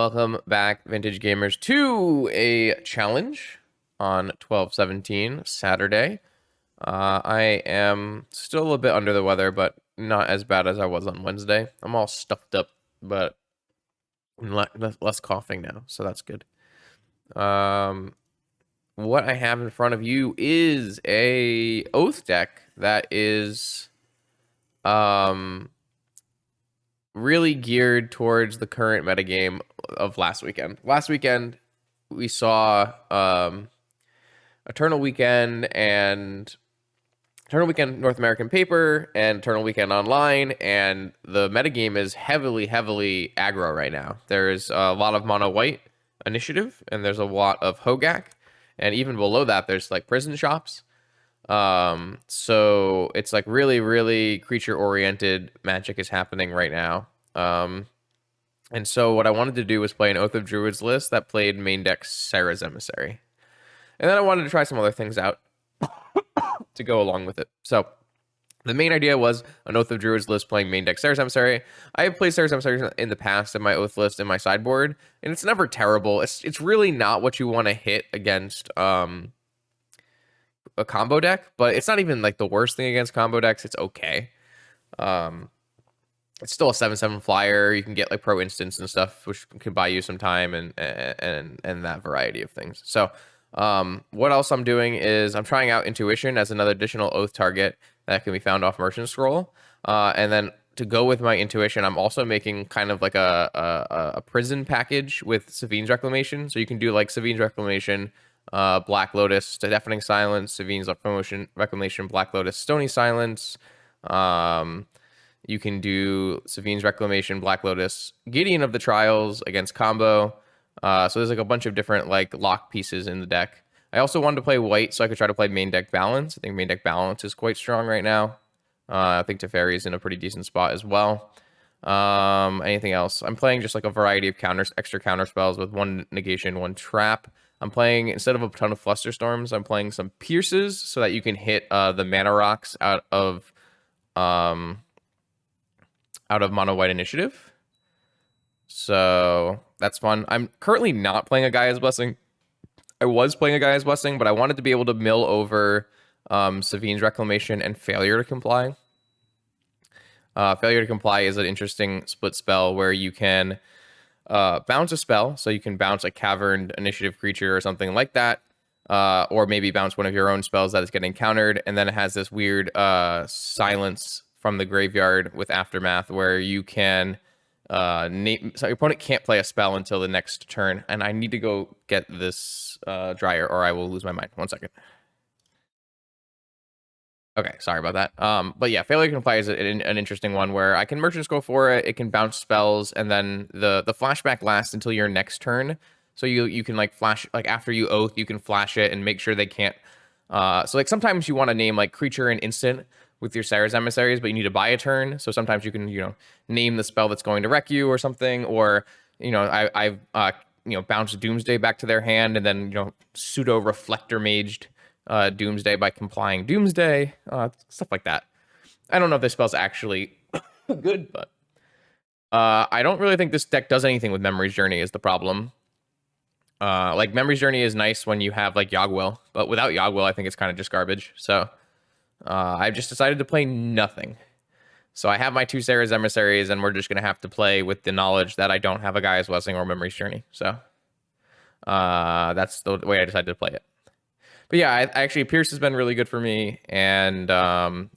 Welcome back, Vintage Gamers, to a challenge on 12/17 Saturday. I am still a bit under the weather, but not as bad as I was on Wednesday. I'm all stuffed up, but less coughing now, so that's good. What I have in front of you is a Oath deck that is really geared towards the current metagame of last weekend. Last weekend, we saw Eternal Weekend North American Paper and Eternal Weekend Online, and the metagame is heavily aggro right now. There's a lot of mono white initiative, and there's a lot of Hogak, and even below that, there's like prison shops. So it's like really creature oriented magic is happening right now. And so what I wanted to do was play an Oath of Druids list that played main deck Serra's Emissary. And then I wanted to try some other things out to go along with it. So the main idea was an Oath of Druids list playing main deck Serra's Emissary. I have played Serra's Emissary in the past in my Oath list in my sideboard, and it's never terrible. It's really not what you want to hit against a combo deck, but it's not even like the worst thing against combo decks. It's okay. It's still a 7/7 flyer. You can get like pro instants and stuff, which can buy you some time and that variety of things. So what else I'm doing is I'm trying out Intuition as another additional Oath target that can be found off Merchant Scroll. And then to go with my Intuition, I'm also making kind of like a prison package with Savine's Reclamation. So you can do like Savine's Reclamation, Black Lotus, Deafening Silence, Savine's Reclamation, Black Lotus, Stony Silence. You can do Savine's Reclamation, Black Lotus, Gideon of the Trials against combo. So there's like a bunch of different like lock pieces in the deck. I also wanted to play white so I could try to play main deck balance. I think main deck balance is quite strong right now. I think Teferi is in a pretty decent spot as well. Anything else? I'm playing just like a variety of extra counter spells with one negation, one trap. I'm playing, instead of a ton of Flusterstorms, I'm playing some Pierces so that you can hit the mana rocks out of mono white initiative. So that's fun. I'm currently not playing a Gaia's Blessing. I was playing a Gaia's Blessing, but I wanted to be able to mill over Savine's Reclamation and Failure to Comply. Failure to Comply is an interesting split spell where you can bounce a spell, so you can bounce a Caverned Initiative creature or something like that, or maybe bounce one of your own spells that is getting countered, and then it has this weird silence from the graveyard with Aftermath where you can so your opponent can't play a spell until the next turn. And I need to go get this dryer or I will lose my mind. 1 second. Okay, sorry about that. But yeah, Failure to Comply is an interesting one where I can Merchant Scroll for it. It can bounce spells, and then the flashback lasts until your next turn. So you can like flash, like after you Oath, you can flash it and make sure they can't. So like sometimes you want to name like creature and instant with your Serra's Emissaries, but you need to buy a turn. So sometimes you can, name the spell that's going to wreck you or something, or, I've bounced Doomsday back to their hand and then, pseudo Reflector Maged Doomsday by complying Doomsday, stuff like that. I don't know if this spell's actually good, but I don't really think this deck does anything with Memory's Journey is the problem. Like Memory's Journey is nice when you have like Yogwill, but without Yogwill, I think it's kind of just garbage. So I've just decided to play nothing. So I have my two Serra's Emissaries, and we're just going to have to play with the knowledge that I don't have a Gaia's Blessing or Memory's Journey. So that's the way I decided to play it. But yeah, I actually, Pierce has been really good for me, and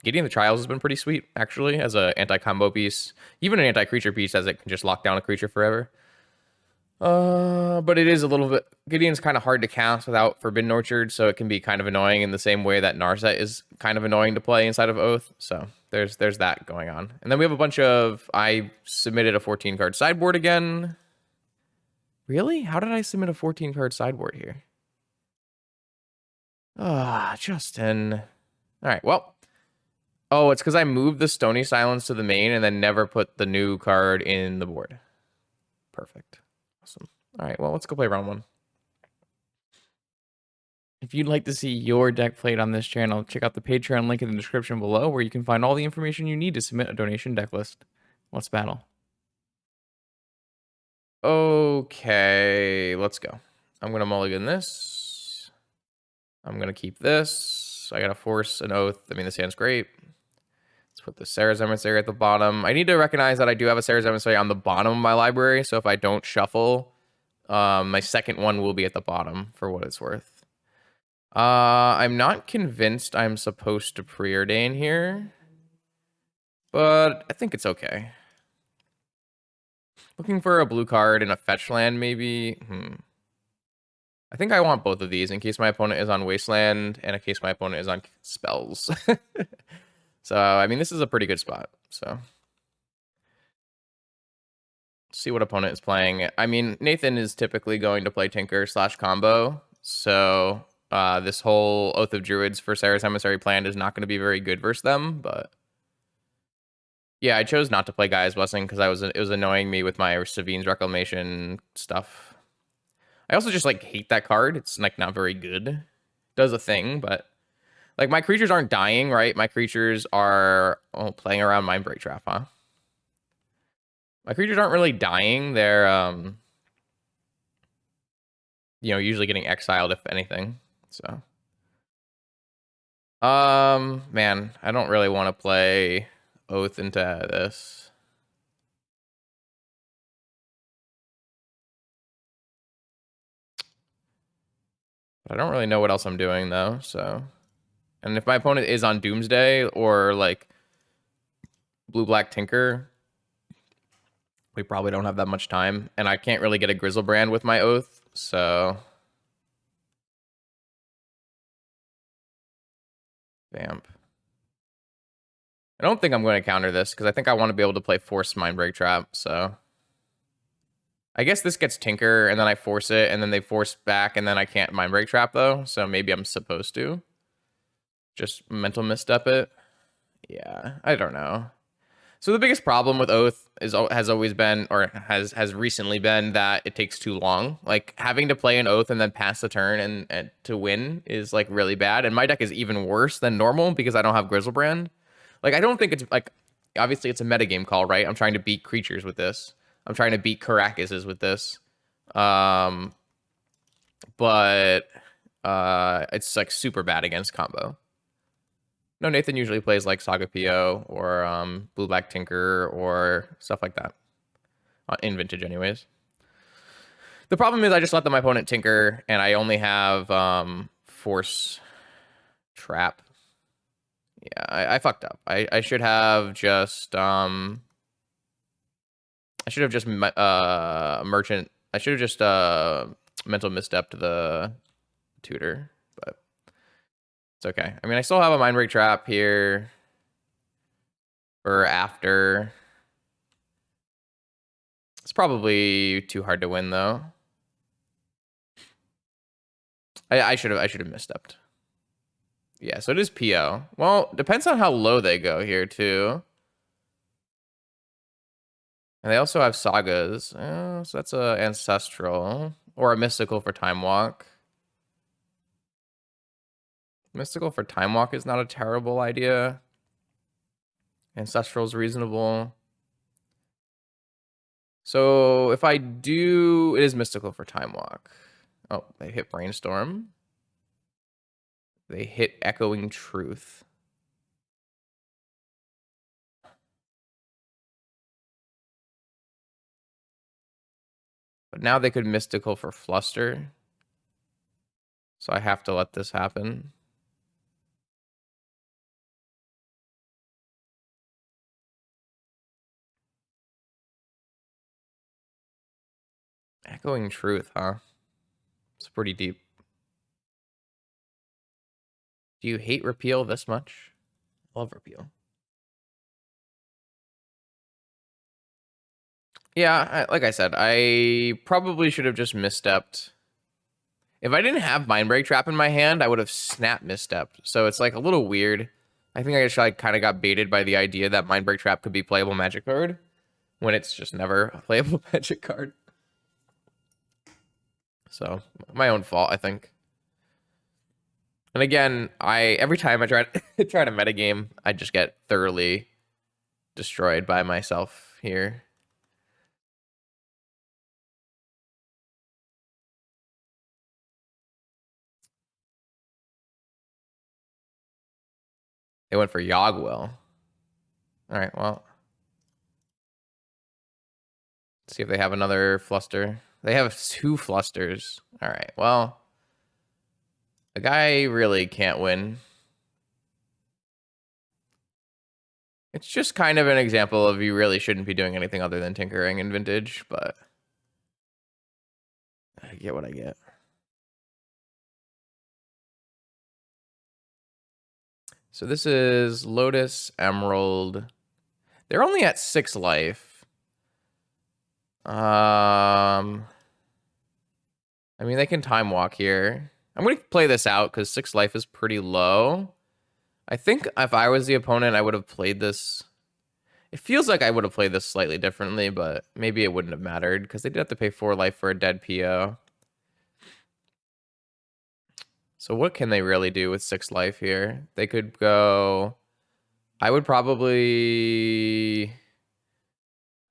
Gideon the Trials has been pretty sweet, actually, as an anti-combo piece. Even an anti-creature piece, as it can just lock down a creature forever. But it is a little bit, Gideon's kind of hard to cast without Forbidden Orchard, so it can be kind of annoying in the same way that Narset is kind of annoying to play inside of Oath. So there's that going on. And then we have a bunch of, I submitted a 14 card sideboard again. Really? How did I submit a 14 card sideboard here? Justin. All right, well. Oh, it's because I moved the Stony Silence to the main and then never put the new card in the board. Perfect. Awesome. All right, well, let's go play round one. If you'd like to see your deck played on this channel, check out the Patreon link in the description below, where you can find all the information you need to submit a donation deck list. Let's battle. Okay, let's go. I'm gonna mulligan this. I'm gonna keep this. I gotta force an oath. I mean, this hand's great. Let's put the Serra's Emissary at the bottom. I need to recognize that I do have a Serra's Emissary on the bottom of my library, so if I don't shuffle, my second one will be at the bottom for what it's worth. I'm not convinced I'm supposed to preordain here, but I think it's okay. Looking for a blue card in a fetch land, maybe. I think I want both of these in case my opponent is on Wasteland and in case my opponent is on spells. So, I mean, this is a pretty good spot. So, see what opponent is playing. I mean, Nathan is typically going to play Tinker / combo. So, this whole Oath of Druids for Serra's Emissary plan is not going to be very good versus them. But, yeah, I chose not to play Gaia's Blessing because it was annoying me with my Savine's Reclamation stuff. I also just, like, hate that card. It's, like, not very good. It does a thing, but... Like, my creatures aren't dying, right? My creatures are playing around Mindbreak Trap, huh? My creatures aren't really dying. They're, usually getting exiled, if anything. So. Man, I don't really want to play Oath into this. But I don't really know what else I'm doing, though, so... And if my opponent is on Doomsday or, like, Blue-Black Tinker, we probably don't have that much time. And I can't really get a Grizzlebrand with my Oath, so... Vamp. I don't think I'm going to counter this, because I think I want to be able to play Force Mindbreak Trap, so... I guess this gets Tinker, and then I force it, and then they force back, and then I can't Mindbreak Trap, though, so maybe I'm supposed to. Just mental misstep it. Yeah, I don't know. So the biggest problem with Oath has always been, or has recently been, that it takes too long. Like, having to play an Oath and then pass the turn and to win is, like, really bad. And my deck is even worse than normal because I don't have Grizzlebrand. Like, I don't think it's, like, obviously it's a metagame call, right? I'm trying to beat creatures with this. I'm trying to beat Karakuses with this. But it's, like, super bad against combo. No, Nathan usually plays like Saga PO or Blue-Black Tinker or stuff like that. In Vintage, anyways. The problem is I just let my opponent Tinker, and I only have Force Trap. Yeah, I fucked up. I should have just Merchant. I should have just mental misstepped the tutor. It's okay. I mean, I still have a Mindbreak Trap here. Or after. It's probably too hard to win, though. I should have misstepped. Yeah, so it is PO. Well, depends on how low they go here, too. And they also have Sagas. So that's a Ancestral. Or a Mystical for Time Walk. Mystical for Time Walk is not a terrible idea. Ancestral is reasonable. So if I do, it is Mystical for Time Walk. Oh, they hit Brainstorm. They hit Echoing Truth. But now they could Mystical for Fluster. So I have to let this happen. Echoing Truth, huh? It's pretty deep. Do you hate Repeal this much? Love Repeal. Yeah, like I said, I probably should have just misstepped. If I didn't have Mindbreak Trap in my hand, I would have snap misstepped. So it's like a little weird. I think I just like kind of got baited by the idea that Mindbreak Trap could be playable Magic card when it's just never a playable Magic card. So my own fault, I think. And again, every time I try to try to metagame, I just get thoroughly destroyed by myself here. They went for Yogwill. All right, well. Let's see if they have another fluster. They have 2 flusters. All right, well. The guy really can't win. It's just kind of an example of you really shouldn't be doing anything other than tinkering in Vintage, but I get what I get. So this is Lotus, Emerald. They're only at 6 life. I mean, they can time walk here. I'm going to play this out because 6 life is pretty low. I think if I was the opponent, I would have played this. It feels like I would have played this slightly differently, but maybe it wouldn't have mattered because they did have to pay 4 life for a dead PO. So what can they really do with 6 life here? They could go... I would probably...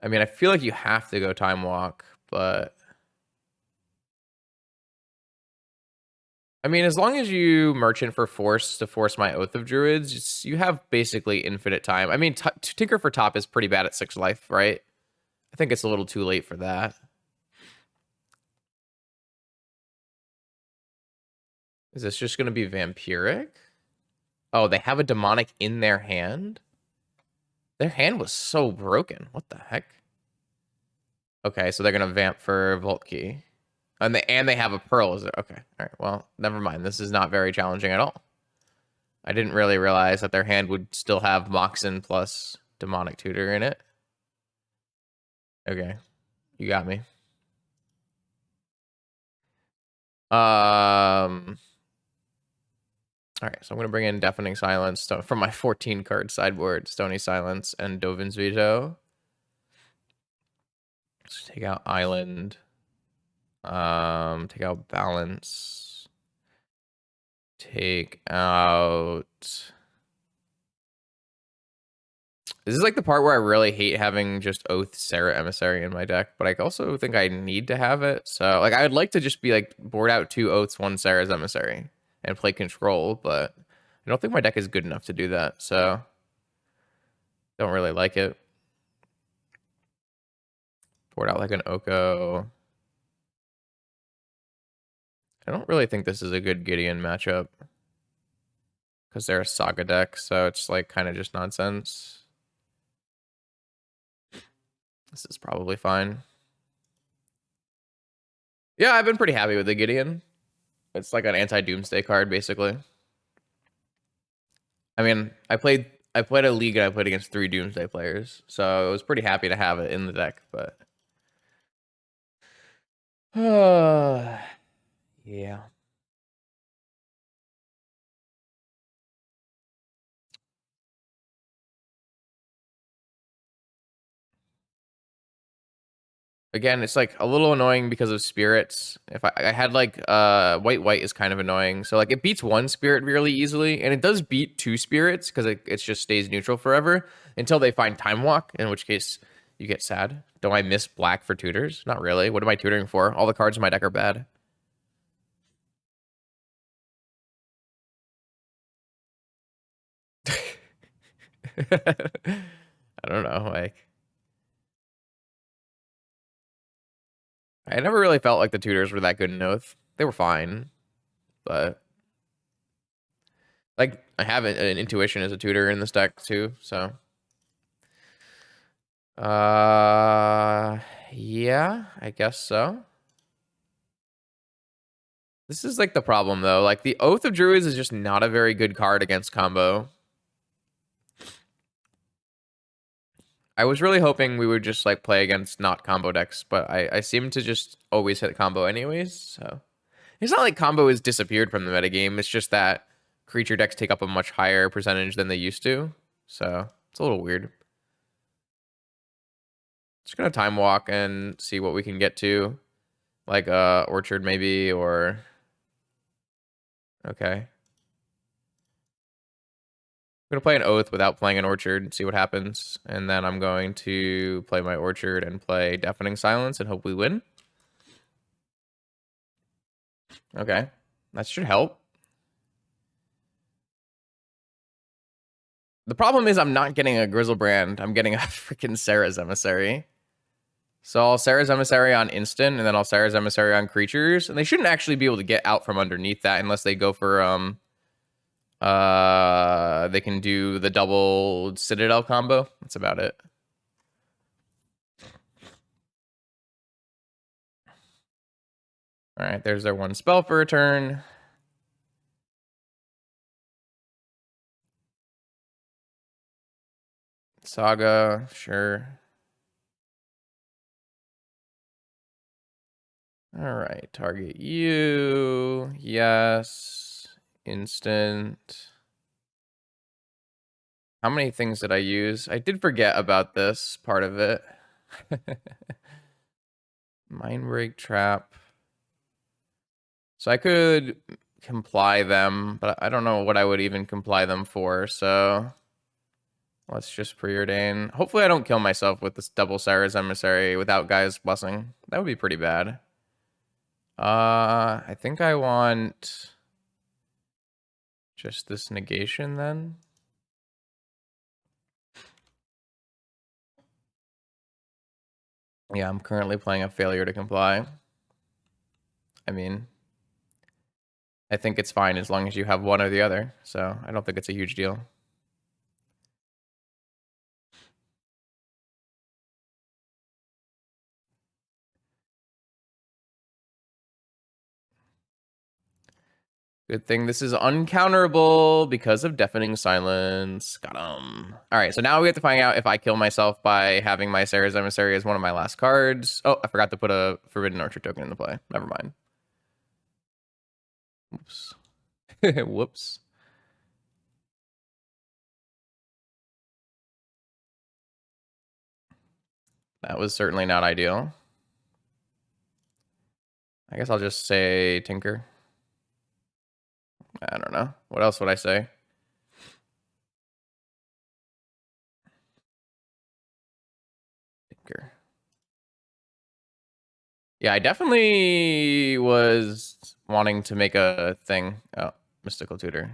I mean, I feel like you have to go time walk, but... I mean, as long as you merchant for force to force my Oath of Druids, you have basically infinite time. I mean, Tinker for top is pretty bad at 6 life, right? I think it's a little too late for that. Is this just going to be Vampiric? Oh, they have a demonic in their hand? Their hand was so broken. What the heck? Okay, so they're going to vamp for Vault Key. And they have a Pearl. Is it? Okay. All right. Well, never mind. This is not very challenging at all. I didn't really realize that their hand would still have Moxen plus Demonic Tutor in it. Okay. You got me. All right, so I'm going to bring in Deafening Silence from my 14-card sideboard, Stony Silence, and Dovin's Veto. Let's take out Island. Take out Balance. Take out... This is like the part where I really hate having just Oath, Serra, Emissary in my deck, but I also think I need to have it. So, like, I would like to just be like board out 2 Oaths, 1 Serra's Emissary, and play Control, but I don't think my deck is good enough to do that, so don't really like it. Board out like an Oko. I don't really think this is a good Gideon matchup because they're a Saga deck, so it's like kind of just nonsense. This is probably fine. Yeah, I've been pretty happy with the Gideon. It's like an anti-Doomsday card, basically. I mean, I played a league and I played against 3 Doomsday players, so I was pretty happy to have it in the deck, but... yeah. Again, it's like a little annoying because of spirits. If I had like white is kind of annoying. So like it beats 1 spirit really easily, and it does beat 2 spirits because it just stays neutral forever until they find time walk, in which case you get sad. Don't I miss black for tutors? Not really. What am I tutoring for? All the cards in my deck are bad. I don't know, like I never really felt like the tutors were that good in Oath. They were fine, but like I have an intuition as a tutor in this deck too, so yeah, I guess so. This is like the problem though. Like the Oath of Druids is just not a very good card against combo. I was really hoping we would just like play against not combo decks, but I seem to just always hit combo anyways, so it's not like combo has disappeared from the metagame. It's just that creature decks take up a much higher percentage than they used to. So it's a little weird. Just gonna time walk and see what we can get to. Like Orchard maybe, or okay. I'm gonna play an Oath without playing an Orchard and see what happens. And then I'm going to play my Orchard and play Deafening Silence and hope we win. Okay. That should help. The problem is I'm not getting a Grizzlebrand. I'm getting a freaking Serra's Emissary. So I'll Serra's Emissary on instant, and then I'll Serra's Emissary on creatures. And they shouldn't actually be able to get out from underneath that unless they go for, they can do the double Citadel combo. That's about it. All right, there's their one spell for a turn. Saga, sure. All right, target you. Yes. Instant. How many things did I use? I did forget about this part of it. Mind break trap. So I could comply them, but I don't know what I would even comply them for. So let's just preordain. Hopefully I don't kill myself with this double Serra's Emissary without Guy's Blessing. That would be pretty bad. I think I want just this negation then. Yeah, I'm currently playing a failure to comply. I mean, I think it's fine as long as you have one or the other. So I don't think it's a huge deal. Good thing this is uncounterable because of Deafening Silence. Got him. All right, so now we have to find out if I kill myself by having my Serra's Emissary as one of my last cards. Oh, I forgot to put a Forbidden Orchard token into play. Never mind. Oops. Whoops. That was certainly not ideal. I guess I'll just say Tinker. I don't know. What else would I say? Tinker. Yeah, I definitely was wanting to make a thing. Oh, Mystical Tutor.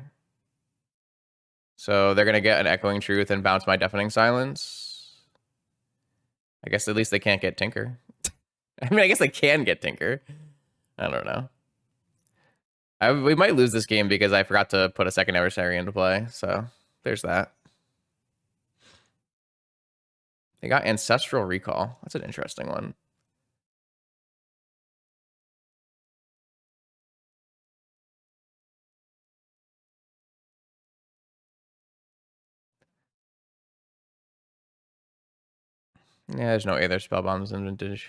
So they're going to get an Echoing Truth and bounce my Deafening Silence. I guess at least they can't get Tinker. I mean, I guess they can get Tinker. I don't know. We might lose this game because I forgot to put a second Emissary into play. So there's that. They got Ancestral Recall. That's an interesting one. Yeah, there's no Aether Spellbombs in Vintage.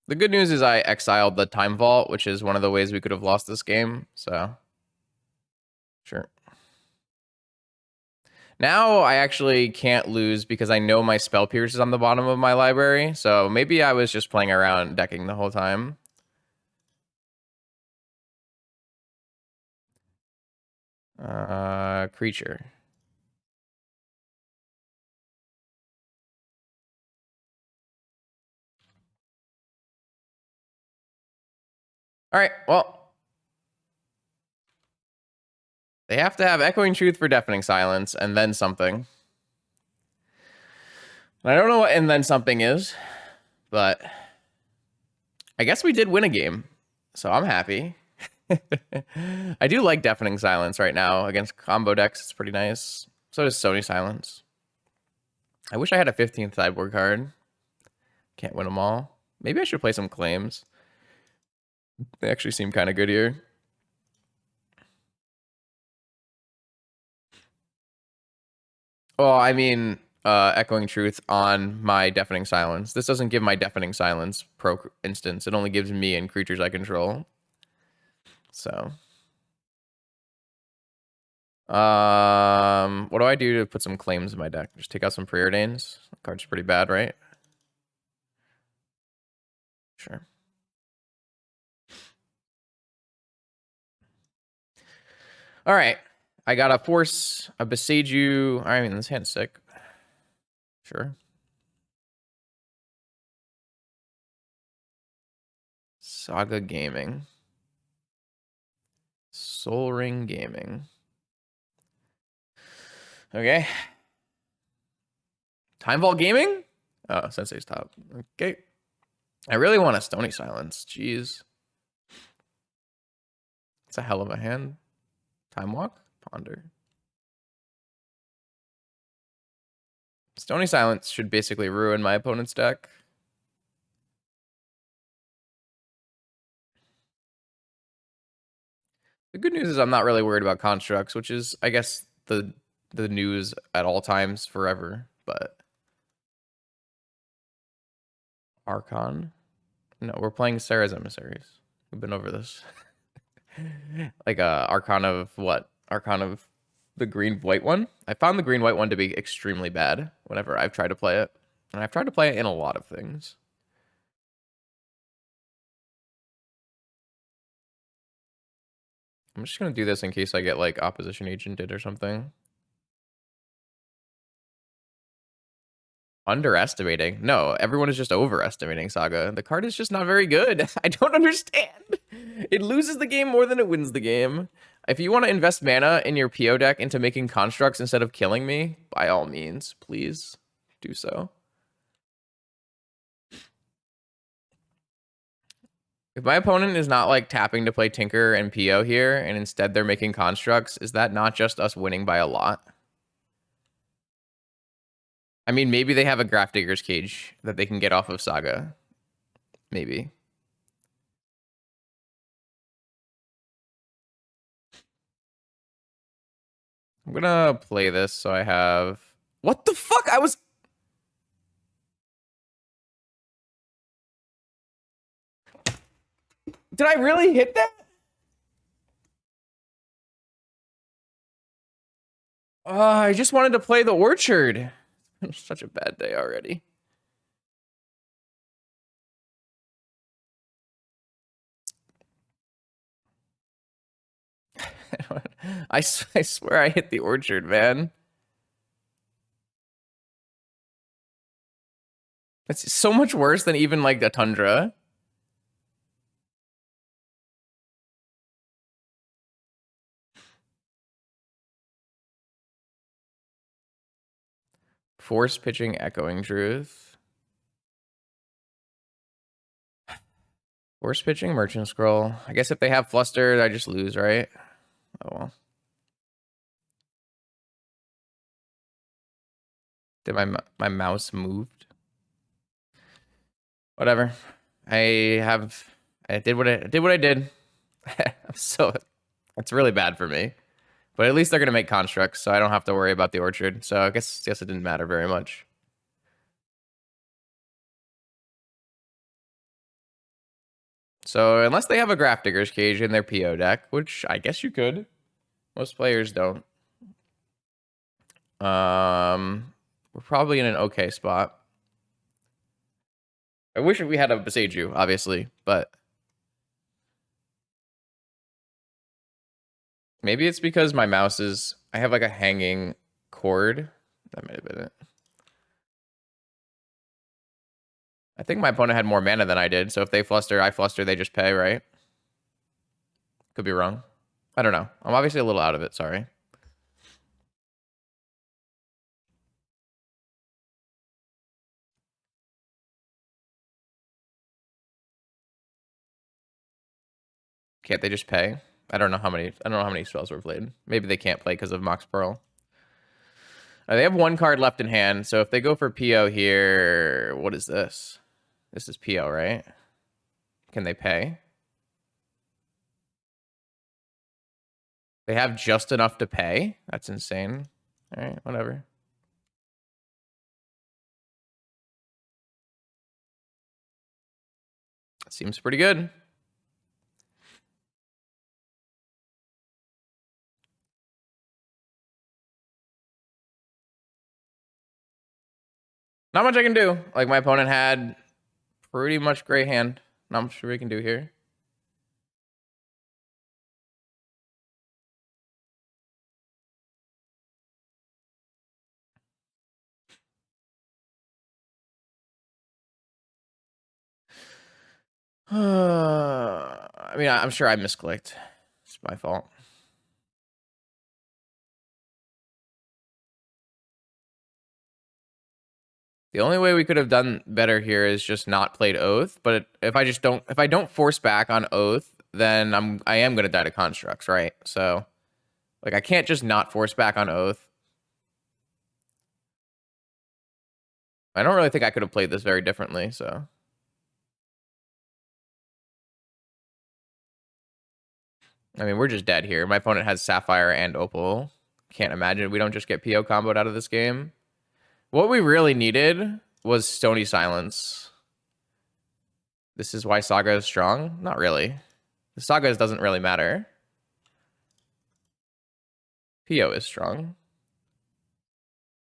The good news is I exiled the Time Vault, which is one of the ways we could have lost this game. So, sure. Now I actually can't lose because I know my Spell Pierce is on the bottom of my library. So maybe I was just playing around decking the whole time. Creature. All right, well. They have to have Echoing Truth for Deafening Silence, and then something. I don't know what and then something is, but I guess we did win a game, so I'm happy. I do like Deafening Silence right now against combo decks. It's pretty nice. So does Sony Silence. I wish I had a 15th sideboard card. Can't win them all. Maybe I should play some claims. They actually seem kind of good here. Well, I mean, Echoing Truth on my Deafening Silence. This doesn't give my Deafening Silence pro instance. It only gives me and creatures I control. So, what do I do to put some claims in my deck? Just take out some Preordains. The card's pretty bad, right? Sure. All right. I got a Force, a Besage You. I mean, this hand's sick. Sure. Saga Gaming. Soul Ring Gaming. Okay. Time Vault Gaming? Oh, Sensei's top. Okay. I really want a Stony Silence. Jeez. It's a hell of a hand. Time Walk? Ponder. Stony Silence should basically ruin my opponent's deck. The good news is I'm not really worried about constructs, which is, I guess, the news at all times forever. But Archon? No, we're playing Serra's Emissaries. We've been over this. Like Archon of what? Archon of the green-white one? I found the green-white one to be extremely bad whenever I've tried to play it. And I've tried to play it in a lot of things. I'm just going to do this in case I get, like, Opposition Agented or something. Underestimating? No, everyone is just overestimating Saga. The card is just not very good. I don't understand. It loses the game more than it wins the game. If you want to invest mana in your PO deck into making constructs instead of killing me, by all means, please do so. If my opponent is not like tapping to play Tinker and PO here, and instead they're making constructs, is that not just us winning by a lot? I mean, maybe they have a Grafdigger's Cage that they can get off of Saga. Maybe. I'm gonna play this so I have... What the fuck? I was... Did I really hit that? I just wanted to play the Orchard. It's such a bad day already. I swear I hit the Orchard, man. It's so much worse than even like the Tundra. Force pitching Echoing Truth. Force pitching Merchant Scroll. I guess if they have Flustered, I just lose, right? Oh well. Did my mouse moved? Whatever. I did what I did. So it's really bad for me. But at least they're gonna make constructs, so I don't have to worry about the Orchard. So I guess it didn't matter very much. So unless they have a Grafdigger's Cage in their PO deck, which I guess you could. Most players don't. We're probably in an okay spot. I wish we had a Beseiju, obviously, but maybe it's because my mouse is... I have like a hanging cord. That might have been it. I think my opponent had more mana than I did, so if they fluster, I fluster, they just pay, right? Could be wrong. I don't know. I'm obviously a little out of it, sorry. Can't they just pay? I don't know how many spells were played. Maybe they can't play because of Mox Pearl. They have one card left in hand, so if they go for PO here, what is this? This is PO, right? Can they pay? They have just enough to pay? That's insane. All right, whatever. Seems pretty good. Not much I can do. Like, my opponent had pretty much great hand. Not much we can do here. I mean, I'm sure I misclicked. It's my fault. The only way we could have done better here is just not played Oath. But if I don't force back on Oath, then I am gonna die to constructs, right? So like I can't just not force back on Oath. I don't really think I could have played this very differently, so. I mean, we're just dead here. My opponent has Sapphire and Opal. Can't imagine we don't just get PO comboed out of this game. What we really needed was Stony Silence. This is why Saga is strong? Not really. The Saga doesn't really matter. PO is strong.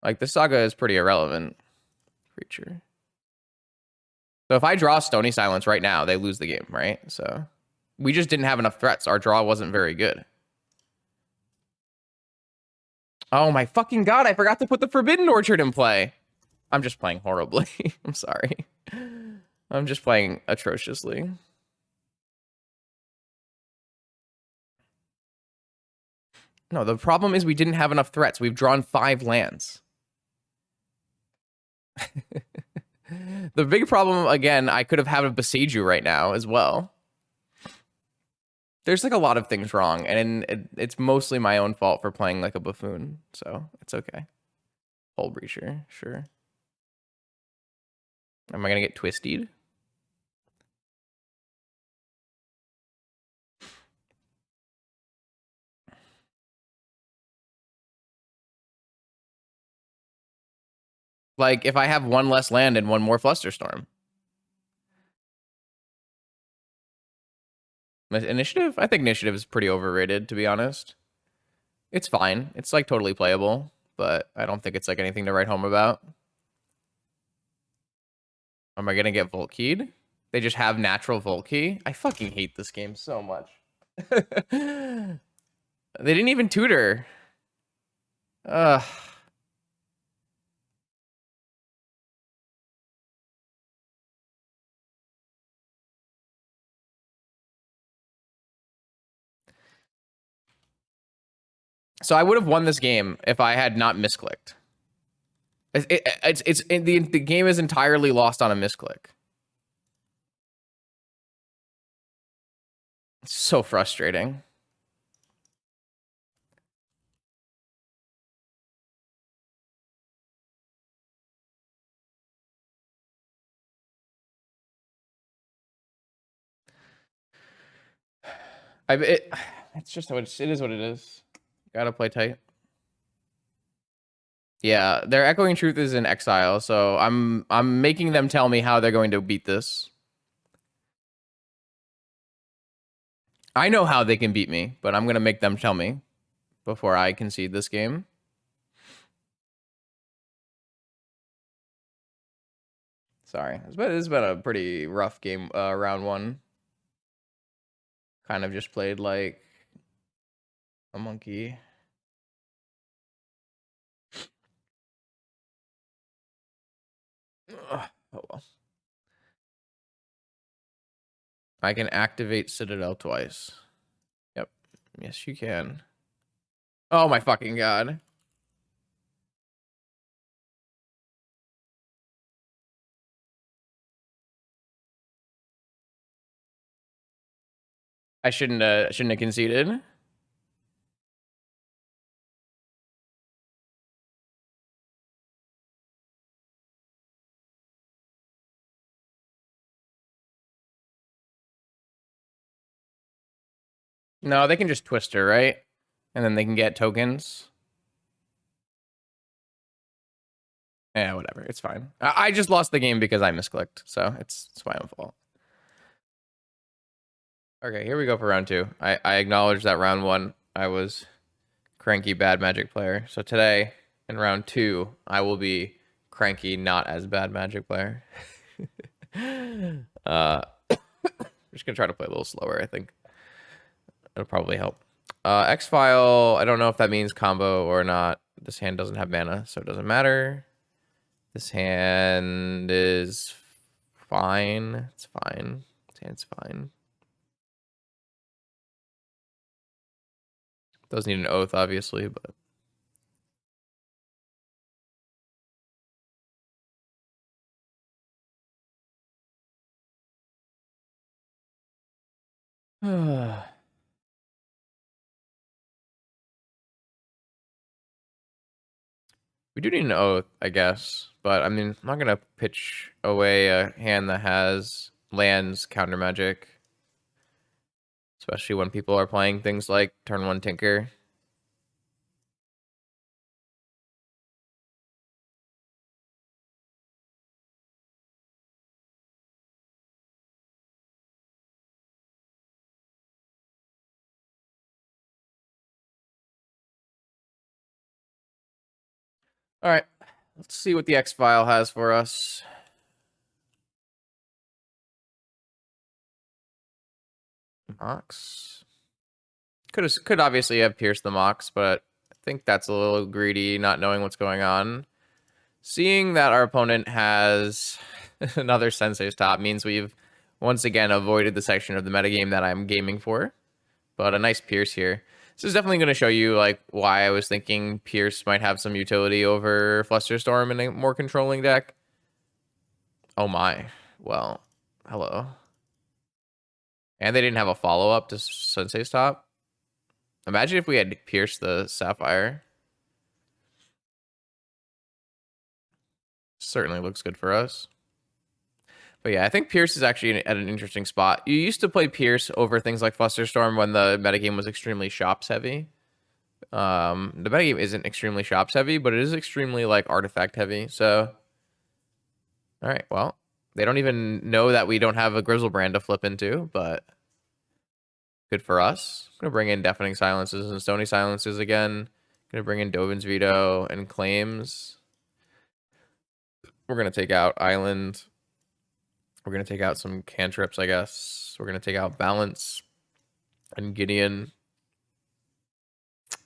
Like, the Saga is pretty irrelevant. Creature. So if I draw Stony Silence right now, they lose the game, right? So we just didn't have enough threats. Our draw wasn't very good. Oh my fucking god, I forgot to put the Forbidden Orchard in play. I'm just playing horribly. I'm sorry. I'm just playing atrociously. No, the problem is we didn't have enough threats. We've drawn 5 lands. The big problem, again, I could have had a Beseiju right now as well. There's like a lot of things wrong, and it's mostly my own fault for playing like a buffoon, so it's okay. Hull Breacher, sure. Am I gonna get twisted? Like, if I have 1 less land and 1 more Flusterstorm. Initiative? I think initiative is pretty overrated, to be honest. It's fine. It's, like, totally playable, but I don't think it's, like, anything to write home about. Am I gonna get Volt Keyed? They just have natural Volt Key? I fucking hate this game so much. They didn't even tutor. Ugh. So I would have won this game if I had not misclicked. The game is entirely lost on a misclick. It's so frustrating. It's just what it is. What it is. Gotta play tight. Yeah, their Echoing Truth is in exile, so I'm making them tell me how they're going to beat this. I know how they can beat me, but I'm gonna make them tell me before I concede this game. Sorry, it's been a pretty rough game. Round 1. Kind of just played like a monkey. Ugh, oh well. I can activate Citadel twice. Yep. Yes, you can. Oh my fucking god. I shouldn't have conceded. No, they can just twist her, right? And then they can get tokens. Yeah, whatever. It's fine. I just lost the game because I misclicked, so it's my own fault. Okay, here we go for round 2. I acknowledge that round 1 I was cranky bad Magic player. So today in round 2 I will be cranky not as bad Magic player. Just gonna try to play a little slower. I think it'll probably help. X-File, I don't know if that means combo or not. This hand doesn't have mana, so it doesn't matter. This hand is fine. It's fine. This hand's fine. Does need an oath, obviously, but We do need an oath, I guess. But, I mean, I'm not going to pitch away a hand that has lands counter magic. Especially when people are playing things like turn 1 Tinker. All right, let's see what the X file has for us. Mox. Could obviously have pierced the Mox, but I think that's a little greedy, not knowing what's going on. Seeing that our opponent has another Sensei's Top means we've once again avoided the section of the metagame that I'm gaming for. But a nice Pierce here. This is definitely going to show you like why I was thinking Pierce might have some utility over Flusterstorm in a more controlling deck. Oh my. Well, hello. And they didn't have a follow-up to Sensei's Top. Imagine if we had pierced the Sapphire. Certainly looks good for us. But yeah, I think Pierce is actually at an interesting spot. You used to play Pierce over things like Flusterstorm when the metagame was extremely shops heavy. The metagame isn't extremely shops heavy, but it is extremely like artifact heavy. So, all right, well, they don't even know that we don't have a Grizzlebrand to flip into, but good for us. I'm gonna bring in Deafening Silences and Stony Silences again. Gonna bring in Dovin's Veto and Claims. We're gonna take out Island. We're going to take out some cantrips, I guess. We're going to take out Balance and Gideon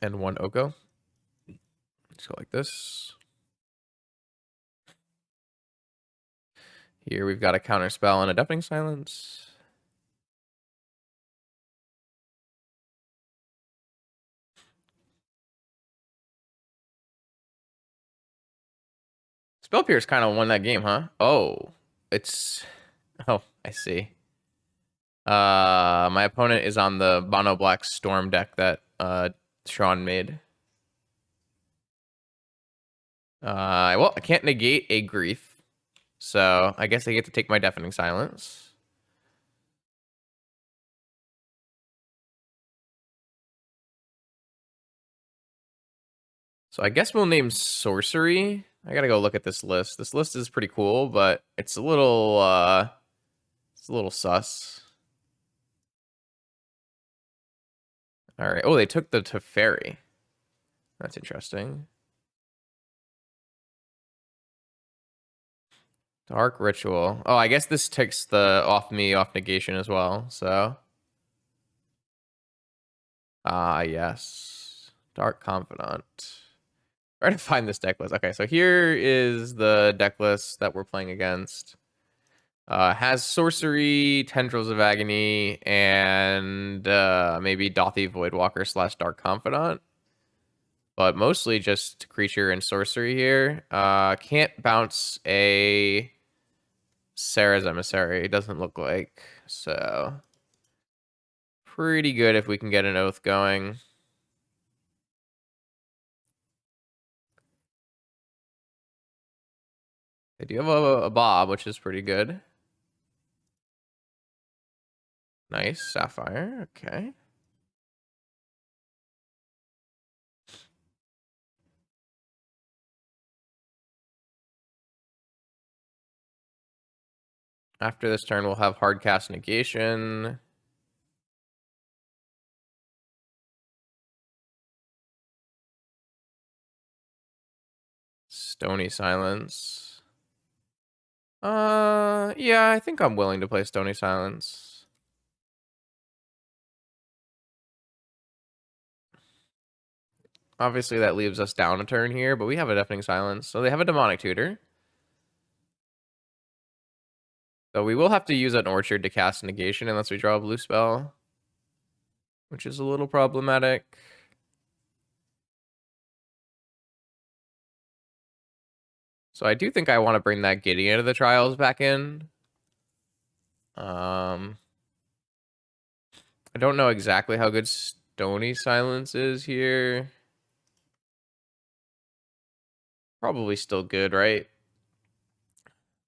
and 1 Oko. Just go like this. Here we've got a counter spell and a Deafening Silence. Spell Pierce kind of won that game, huh? Oh, it's... Oh, I see. My opponent is on the Mono Black Storm deck that Sean made. Well, I can't negate a Grief, so I guess I get to take my Deafening Silence. So I guess we'll name Sorcery. I gotta go look at this list. This list is pretty cool, but it's a little sus. All right. Oh, they took the Teferi. That's interesting. Dark Ritual. Oh, I guess this takes the off negation as well. So, yes. Dark Confidant. Trying to find this deck list. Okay, so here is the deck list that we're playing against. Has Sorcery, Tendrils of Agony, and maybe Dauthi Voidwalker / Dark Confidant. But mostly just creature and sorcery here. Can't bounce a Serra's Emissary. It doesn't look like. So pretty good if we can get an Oath going. They do have a Bob, which is pretty good. Nice. Sapphire. Okay. After this turn, we'll have Hardcast Negation. Stony Silence. Yeah, I think I'm willing to play Stony Silence. Obviously, that leaves us down a turn here, but we have a Deafening Silence. So they have a Demonic Tutor. So we will have to use an Orchard to cast Negation unless we draw a blue spell, which is a little problematic. So I do think I want to bring that Gideon of the Trials back in. I don't know exactly how good Stony Silence is here. Probably still good, right?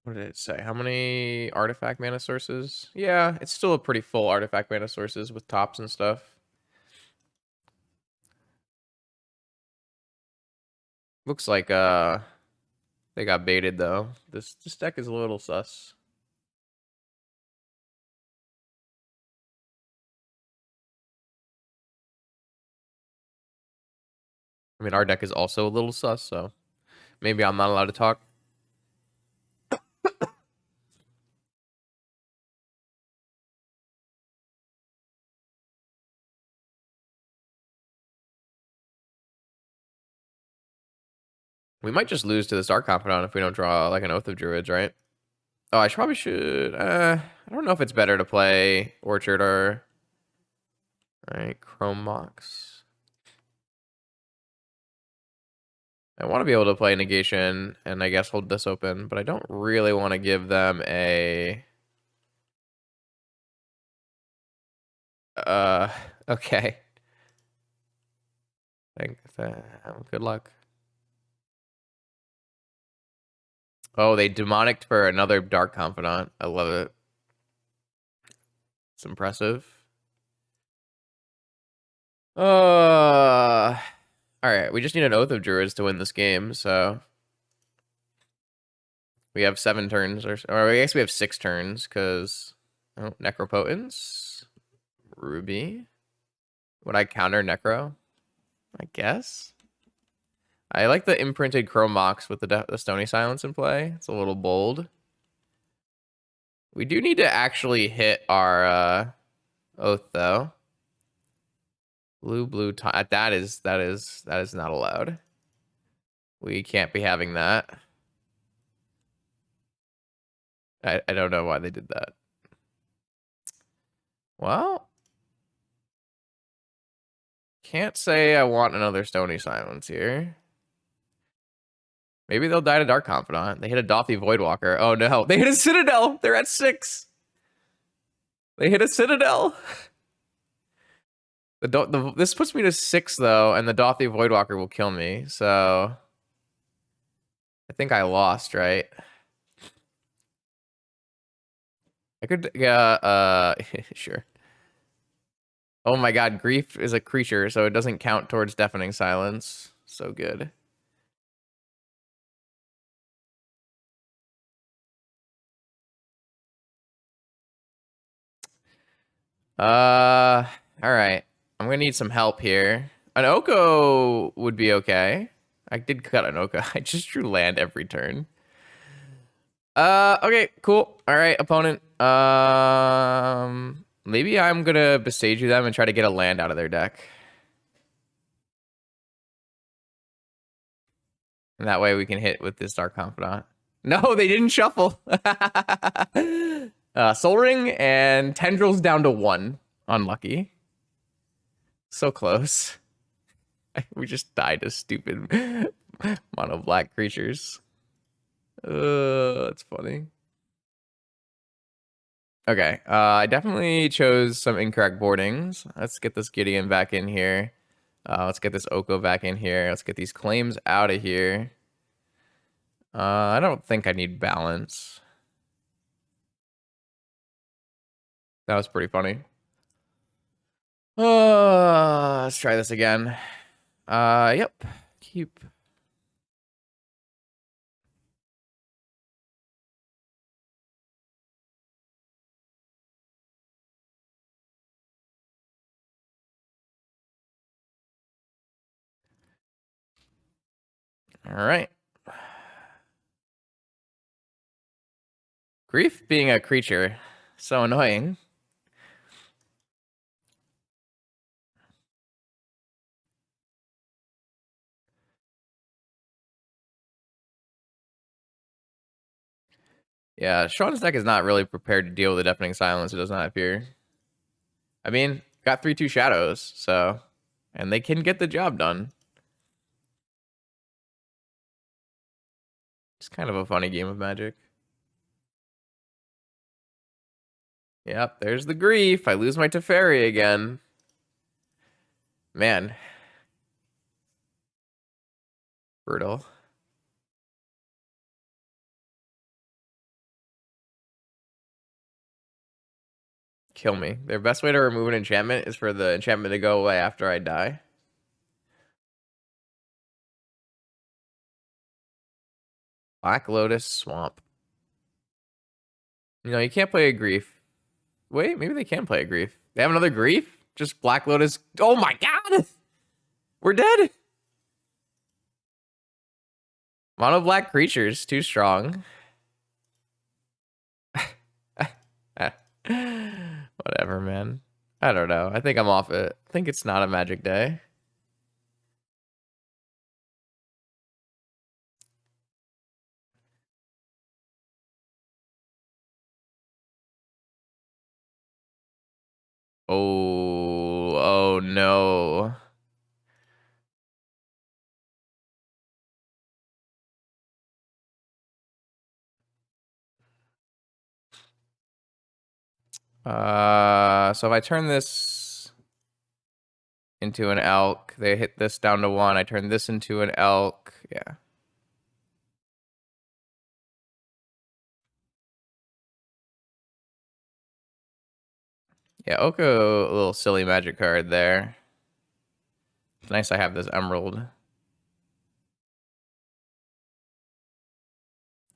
What did it say? How many artifact mana sources? Yeah, it's still a pretty full artifact mana sources with tops and stuff. Looks like they got baited though. This deck is a little sus. I mean, our deck is also a little sus, so maybe I'm not allowed to talk. We might just lose to this Dark Confidant if we don't draw like an Oath of Druids, right? Oh, I probably should. I don't know if it's better to play Orchard or... Alright, Chrome Mox. I want to be able to play Negation and I guess hold this open, but I don't really want to give them a... Okay. Good luck. Oh, they demonicked for another Dark Confidant. I love it. It's impressive. All right. We just need an Oath of Druids to win this game, so we have 7 turns, or I guess we have 6 turns because Necropotence, Ruby. Would I counter Necro? I guess. I like the imprinted Chrome Mox with the Stony Silence in play. It's a little bold. We do need to actually hit our Oath though. Blue, that is not allowed. We can't be having that. I don't know why they did that. Well, can't say I want another Stony Silence here. Maybe they'll die to Dark Confidant. They hit a Dauthi Voidwalker. Oh no, they hit a Citadel. They're at 6. They hit a Citadel. This puts me to 6 though, and the Dauthi Voidwalker will kill me. So I think I lost, right? I could, yeah, sure. Oh my god, Grief is a creature, so it doesn't count towards Deafening Silence. So good. All right. I'm gonna need some help here. An Oko would be okay. I did cut an Oko. I just drew land every turn. Okay, cool. All right, opponent. Maybe I'm gonna bestage them and try to get a land out of their deck. And that way we can hit with this Dark Confidant. No, they didn't shuffle. Soul Ring and Tendrils down to 1. Unlucky. So close. We just died to stupid mono black creatures. That's funny. Okay, I definitely chose some incorrect boardings. Let's get this Gideon back in here. Let's get this Oko back in here. Let's get these claims out of here. I don't think I need balance. That was pretty funny. Let's try this again. Yep. Keep. All right. Grief being a creature, so annoying. Yeah, Sean's deck is not really prepared to deal with the Deafening Silence. It does not appear. I mean, got 3/2 shadows, so, and they can get the job done. It's kind of a funny game of Magic. Yep, there's the grief. I lose my Teferi again. Man. Brutal. Kill me. Their best way to remove an enchantment is for the enchantment to go away after I die. Black Lotus Swamp. You know, you can't play a grief. Wait, maybe they can play a grief. They have another grief? Just Black Lotus. Oh my god! We're dead! Mono black creatures, too strong. Whatever, man. I don't know. I think I'm off it. I think it's not a magic day. Oh no. So if I turn this into an elk, they hit this down to 1. I turn this into an elk. Yeah. Yeah, Oko, a little silly magic card there. It's nice I have this emerald.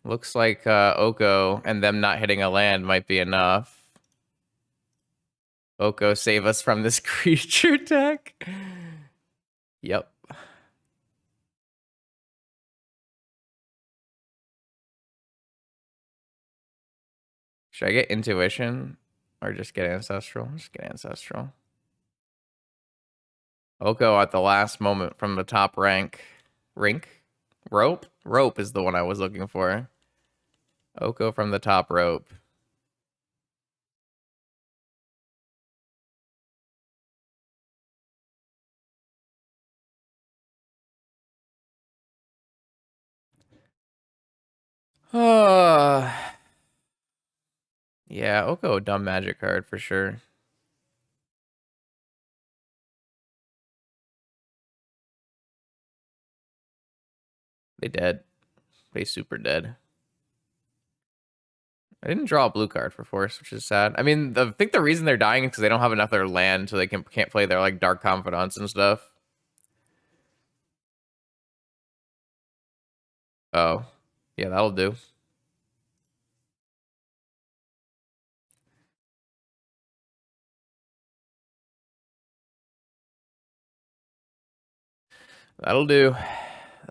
Looks like Oko and them not hitting a land might be enough. Oko, save us from this creature deck. Yep. Should I get intuition or just get ancestral? Just get ancestral. Oko at the last moment from the top rank. Rink? Rope? Rope is the one I was looking for. Oko from the top rope. Yeah, Oko, dumb magic card for sure. They dead. They super dead. I didn't draw a blue card for force, which is sad. I mean, I think the reason they're dying is because they don't have enough of their land, so they can't play their like Dark Confidants and stuff. Oh, yeah, that'll do. That'll do.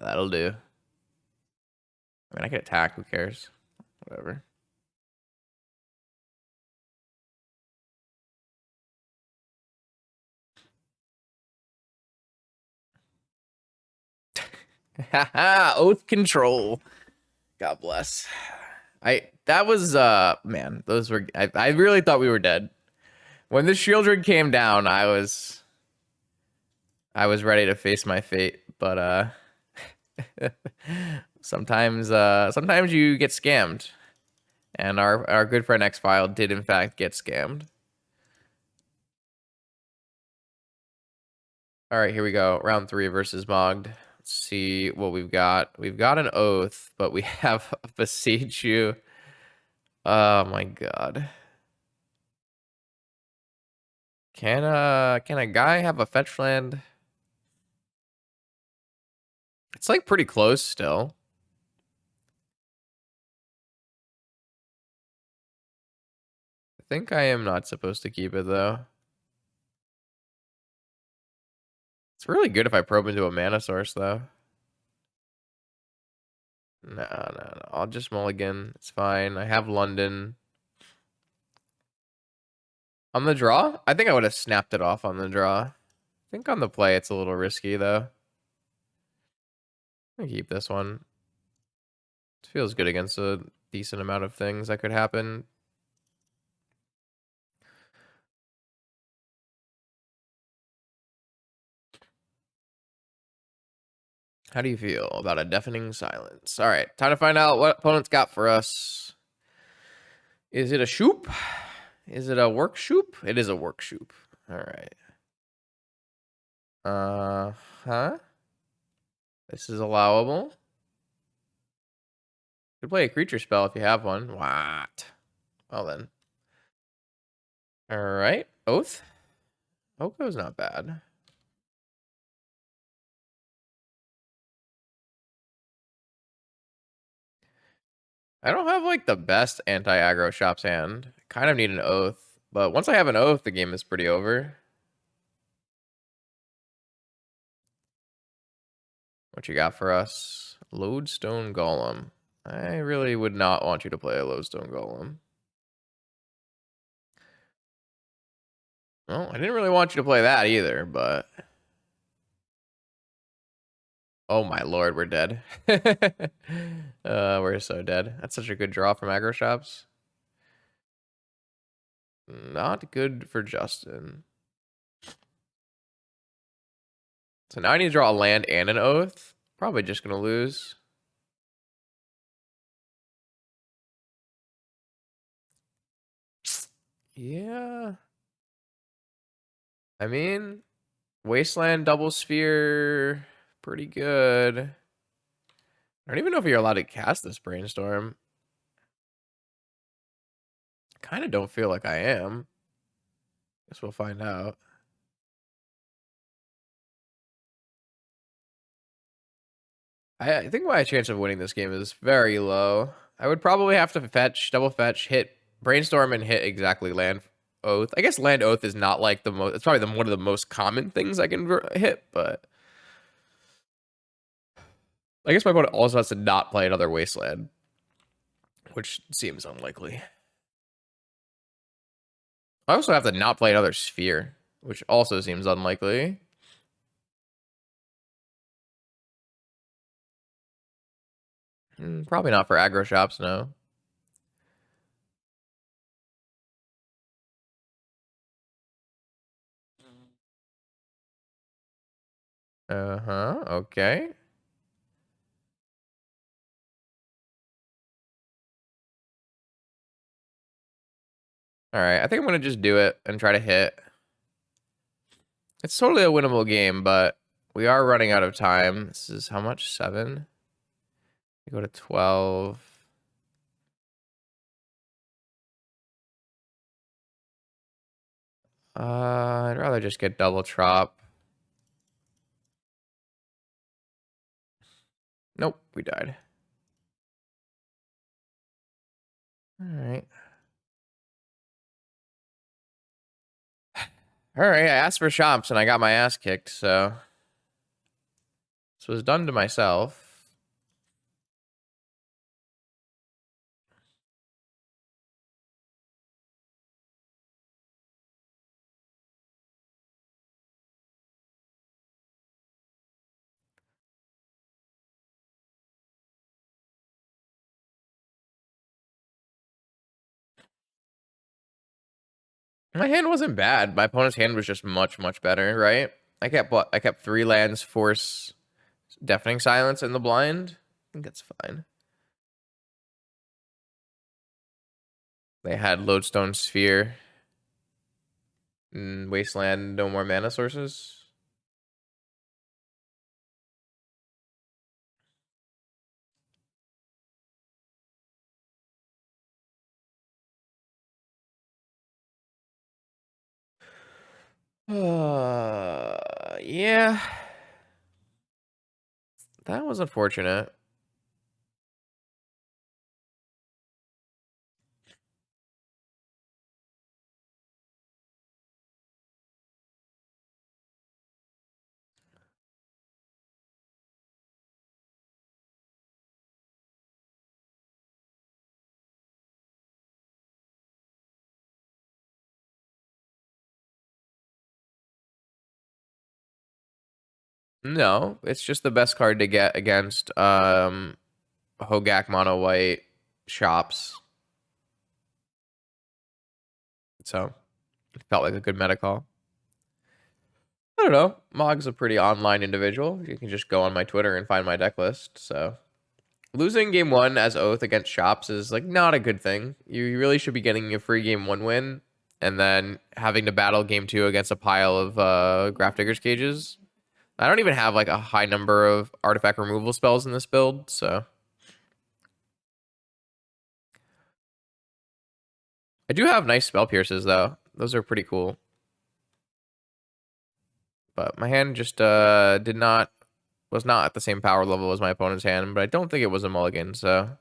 That'll do. I mean, I can attack. Who cares? Whatever. Haha, Oath Control. God bless. That was man, those were I really thought we were dead. When the Shieldred came down, I was ready to face my fate, but sometimes you get scammed. And our good friend X-File did in fact get scammed. All right, here we go. Round 3 versus Mogged. Let's see what we've got. We've got an Oath, but we have a Beseech You. Oh my god. Can a guy have a fetch land? It's like pretty close still. I think I am not supposed to keep it though. It's really good if I probe into a mana source though. No. I'll just mulligan. It's fine. I have London. On the draw? I think I would have snapped it off on the draw. I think on the play it's a little risky though. I'm gonna keep this one. It feels good against a decent amount of things that could happen. How do you feel about a deafening silence? All right, time to find out what opponent's got for us. Is it a shoop? Is it a workshoop? It is a workshoop. All right. Huh? This is allowable. You could play a creature spell if you have one. What? Well then. All right. Oath. Oko's not bad. I don't have like the best anti-aggro shops hand. I kind of need an oath. But once I have an oath, the game is pretty over. What you got for us? Lodestone Golem. I really would not want you to play a Lodestone Golem. Well, I didn't really want you to play that either, but... Oh my lord, we're dead. We're so dead. That's such a good draw from Aggro Shops. Not good for Justin. So now I need to draw a land and an oath. Probably just gonna lose. Yeah. I mean, Wasteland Double Sphere, pretty good. I don't even know if you're allowed to cast this Brainstorm. Kind of don't feel like I am. Guess we'll find out. I think my chance of winning this game is very low. I would probably have to fetch, double fetch, hit Brainstorm, and hit exactly Land Oath. I guess Land Oath is not like the most, it's probably one of the most common things I can hit, but I guess my opponent also has to not play another Wasteland, which seems unlikely. I also have to not play another Sphere, which also seems unlikely. Probably not for Aggro Shops, no. Uh-huh, okay. Alright, I think I'm gonna just do it and try to hit. It's totally a winnable game, but we are running out of time. This is how much? 7? We go to 12. I'd rather just get double trop. Nope, we died. Alright. Alright, I asked for shops and I got my ass kicked, so... This was done to myself. My hand wasn't bad. My opponent's hand was just much, much better, right? I kept 3 lands, force, deafening silence in the blind. I think that's fine. They had Lodestone Sphere. Wasteland, no more mana sources. Yeah. That was unfortunate. No, it's just the best card to get against Hogak mono white shops. So it felt like a good meta call. I don't know. Mog's a pretty online individual. You can just go on my Twitter and find my deck list. So losing game 1 as Oath against shops is like not a good thing. You really should be getting a free game 1 win and then having to battle game 2 against a pile of Grafdigger's Cages. I don't even have like a high number of artifact removal spells in this build, so I do have nice spell pierces though. Those are pretty cool. But my hand just was not at the same power level as my opponent's hand, but I don't think it was a mulligan, so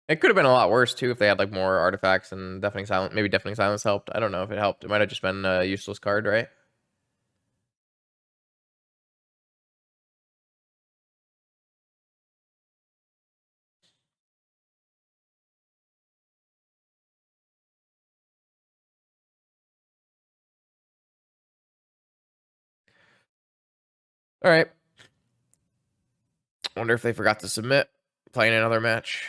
it could have been a lot worse too if they had like more artifacts and deafening silence. Maybe deafening silence helped. I don't know if it helped. It might have just been a useless card, right? All right. Wonder if they forgot to submit. Playing another match.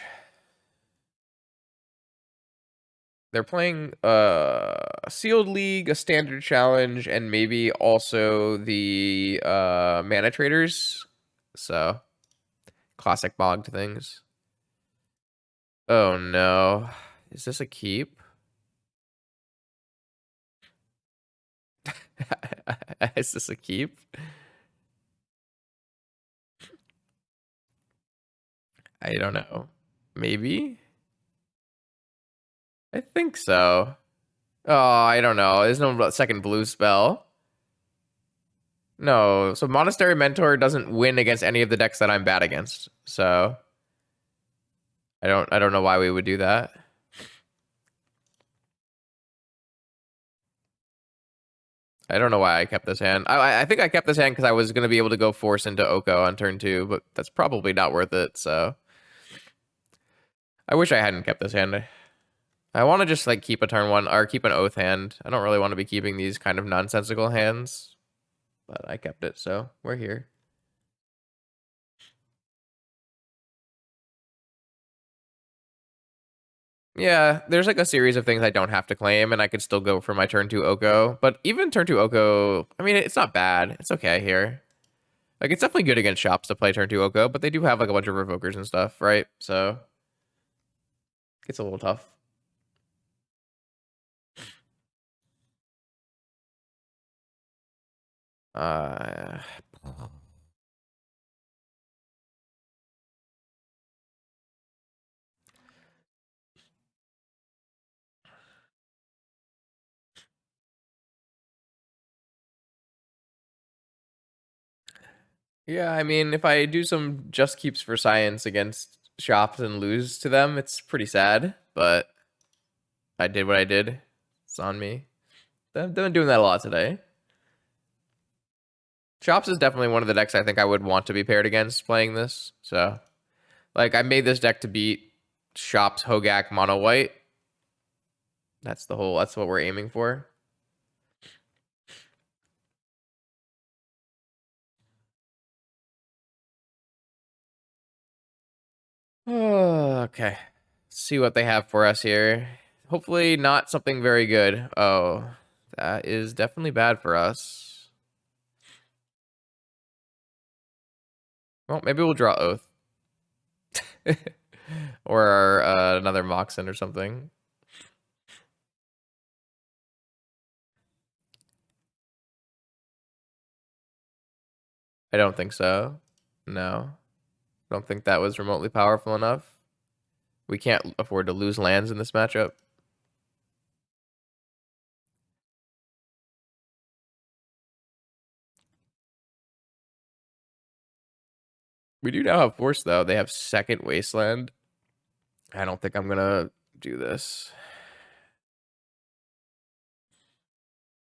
They're playing a sealed league, a standard challenge, and maybe also the mana traders. So classic bogged things. Oh no. Is this a keep? Is this a keep? I don't know. Maybe? I think so. Oh, I don't know. There's no second blue spell. No, so Monastery Mentor doesn't win against any of the decks that I'm bad against. So I don't know why we would do that. I don't know why I kept this hand. I think I kept this hand because I was going to be able to go force into Oko on turn 2, but that's probably not worth it, so I wish I hadn't kept this hand. I want to just like keep a turn 1 or keep an Oath hand. I don't really want to be keeping these kind of nonsensical hands, but I kept it, so we're here. Yeah, there's like a series of things I don't have to claim, and I could still go for my turn 2 Oko. But even turn 2 Oko, I mean, it's not bad. It's okay here. Like, it's definitely good against shops to play turn 2 Oko, but they do have like a bunch of Revokers and stuff, right? So it's a little tough. Uh, yeah, I mean, if I do some just keeps for science against shops and lose to them, it's pretty sad, but I did what I did. It's on me. I've been doing that a lot today. Shops is definitely one of the decks I think I would want to be paired against playing this. So, like, I made this deck to beat Shops, Hogak, Mono White. That's what we're aiming for. Okay. Let's see what they have for us here. Hopefully not something very good. Oh, that is definitely bad for us. Well, maybe we'll draw Oath. Or another Moxen or something. I don't think so. No. Don't think that was remotely powerful enough. We can't afford to lose lands in this matchup. We do now have Force, though. They have second Wasteland. I don't think I'm going to do this.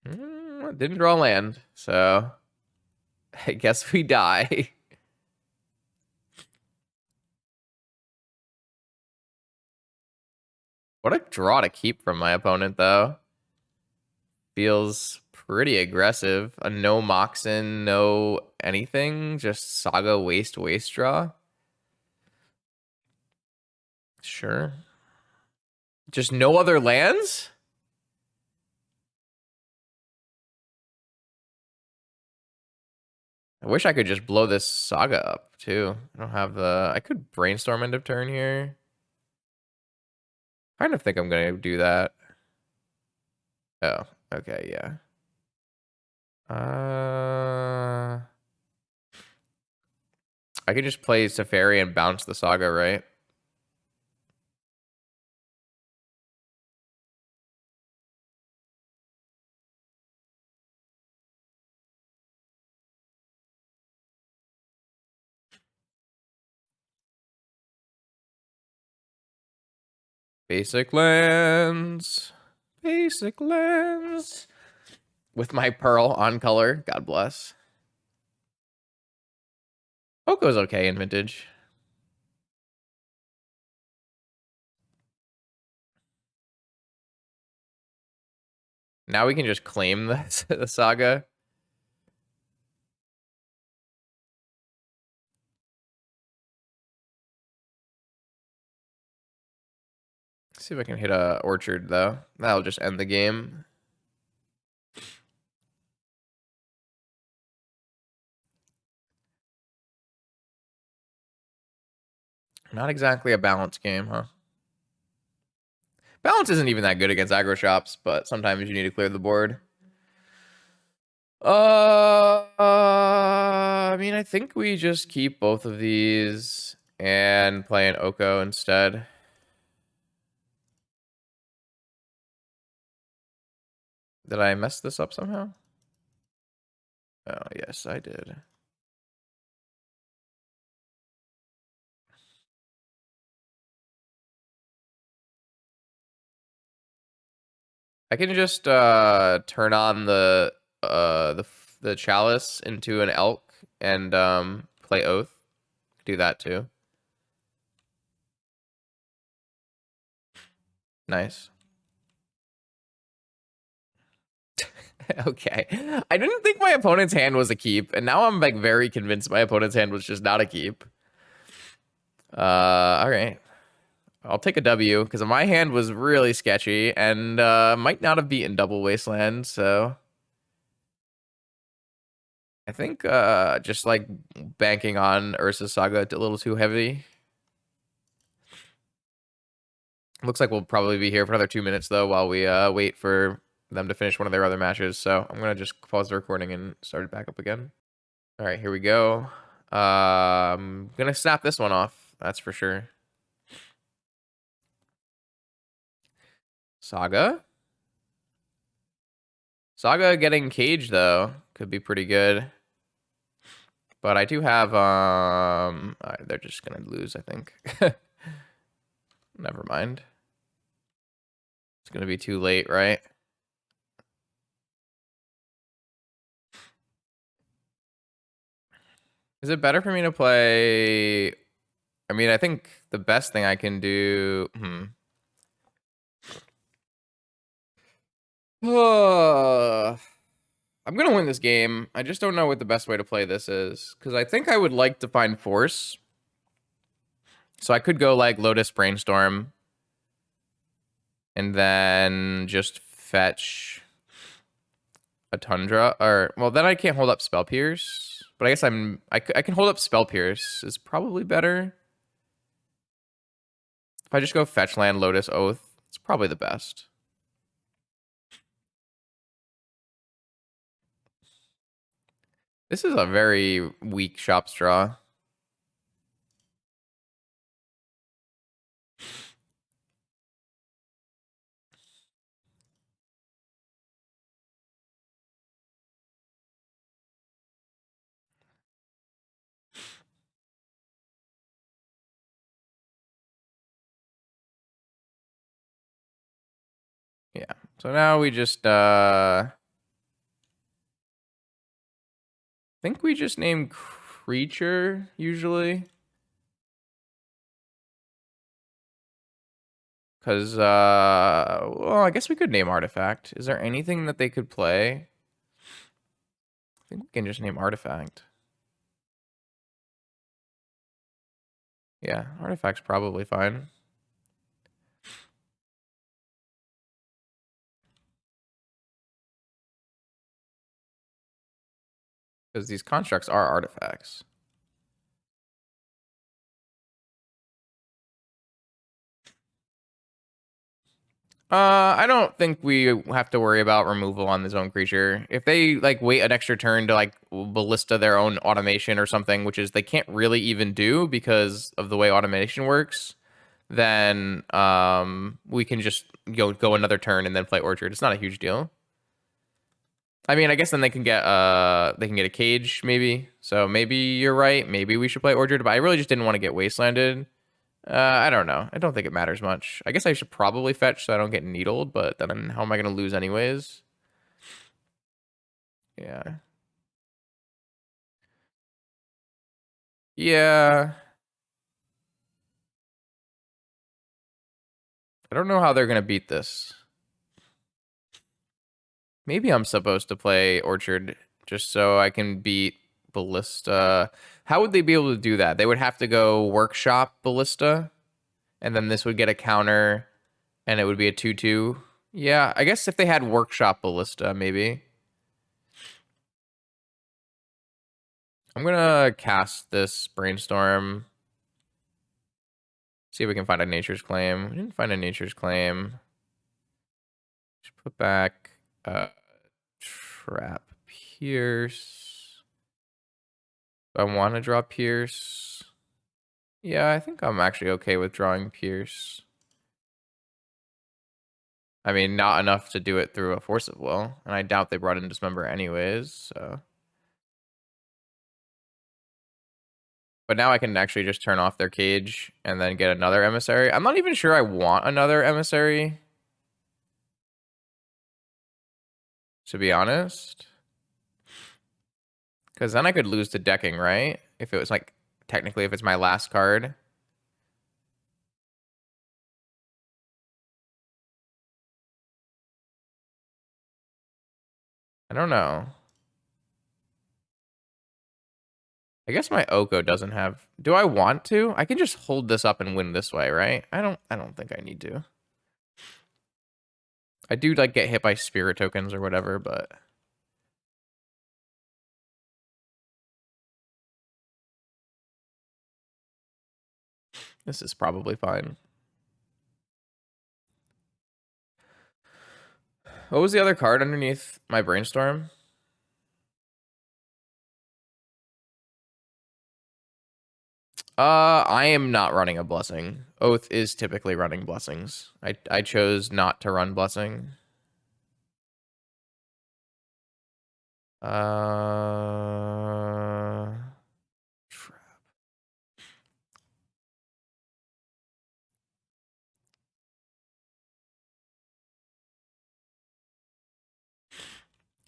Didn't draw land, so I guess we die. What a draw to keep from my opponent, though. Feels pretty aggressive. A no Moxen, no anything. Just Saga waste draw. Sure. Just no other lands? I wish I could just blow this Saga up, too. I don't have the... I could Brainstorm end of turn here. Kind of think I'm gonna do that. Oh, okay, yeah. I could just play Safari and bounce the Saga, right? Basic lands. Basic lands. With my Pearl on color. God bless. Poco's okay in Vintage. Now we can just claim the Saga. Let's see if I can hit a Orchard, though. That'll just end the game. Not exactly a balanced game, huh? Balance isn't even that good against aggro shops, but sometimes you need to clear the board. I mean, I think we just keep both of these and play an Oko instead. Did I mess this up somehow? Oh, yes, I did. I can just turn on the chalice into an elk and play oath. Do that too. Nice. Okay. I didn't think my opponent's hand was a keep, and now I'm like very convinced my opponent's hand was just not a keep. All right. I'll take a W because my hand was really sketchy and might not have beaten Double Wasteland, so I think just like banking on Ursa's Saga a little too heavy. Looks like we'll probably be here for another 2 minutes though while we wait for them to finish one of their other matches. So I'm gonna just pause the recording and start it back up again. All right, here we go. I'm gonna snap this one off. That's for sure. Saga. Saga getting Cage though could be pretty good. But I do have they're just gonna lose, I think. Never mind. It's gonna be too late, right? Is it better for me to play? I mean, I think the best thing I can do. I'm gonna win this game. I just don't know what the best way to play this is. Because I think I would like to find force. So I could go like Lotus Brainstorm. And then just fetch a Tundra. Or, well, then I can't hold up Spell Pierce. But I guess I can hold up Spell Pierce is probably better. If I just go fetch land Lotus Oath, it's probably the best. This is a very weak Shops draw. Yeah. So now we just think we just name creature usually. Cause well, I guess we could name artifact. Is there anything that they could play? I think we can just name artifact. Yeah, artifact's probably fine. Because these constructs are artifacts. I don't think we have to worry about removal on the zone creature. If they like wait an extra turn to like ballista their own automation or something, which is they can't really even do because of the way automation works, then we can just go another turn and then play Orchard. It's not a huge deal. I mean, I guess then they can get a cage maybe. So maybe you're right. Maybe we should play Orchard, but I really just didn't want to get wastelanded. I don't know. I don't think it matters much. I guess I should probably fetch so I don't get needled, but then how am I going to lose anyways? Yeah. Yeah. I don't know how they're going to beat this. Maybe I'm supposed to play Orchard just so I can beat Ballista. How would they be able to do that? They would have to go Workshop Ballista, and then this would get a counter, and it would be a 2/2. Yeah, I guess if they had Workshop Ballista, maybe. I'm gonna cast this Brainstorm. See if we can find a Nature's Claim. We didn't find a Nature's Claim. Just put back Trap Pierce. Do I want to draw Pierce? Yeah, I think I'm actually okay with drawing Pierce. I mean, not enough to do it through a Force of Will, and I doubt they brought in Dismember anyways, so. But now I can actually just turn off their cage and then get another Emissary. I'm not even sure I want another Emissary, to be honest. Because then I could lose to decking, right? If it was like, technically, if it's my last card. I don't know. I guess my Oko doesn't have... Do I want to? I can just hold this up and win this way, right? I don't think I need to. I do like get hit by spirit tokens or whatever, but... This is probably fine. What was the other card underneath my Brainstorm? I am not running a Blessing. Oath is typically running Blessings. I chose not to run Blessing. Trap.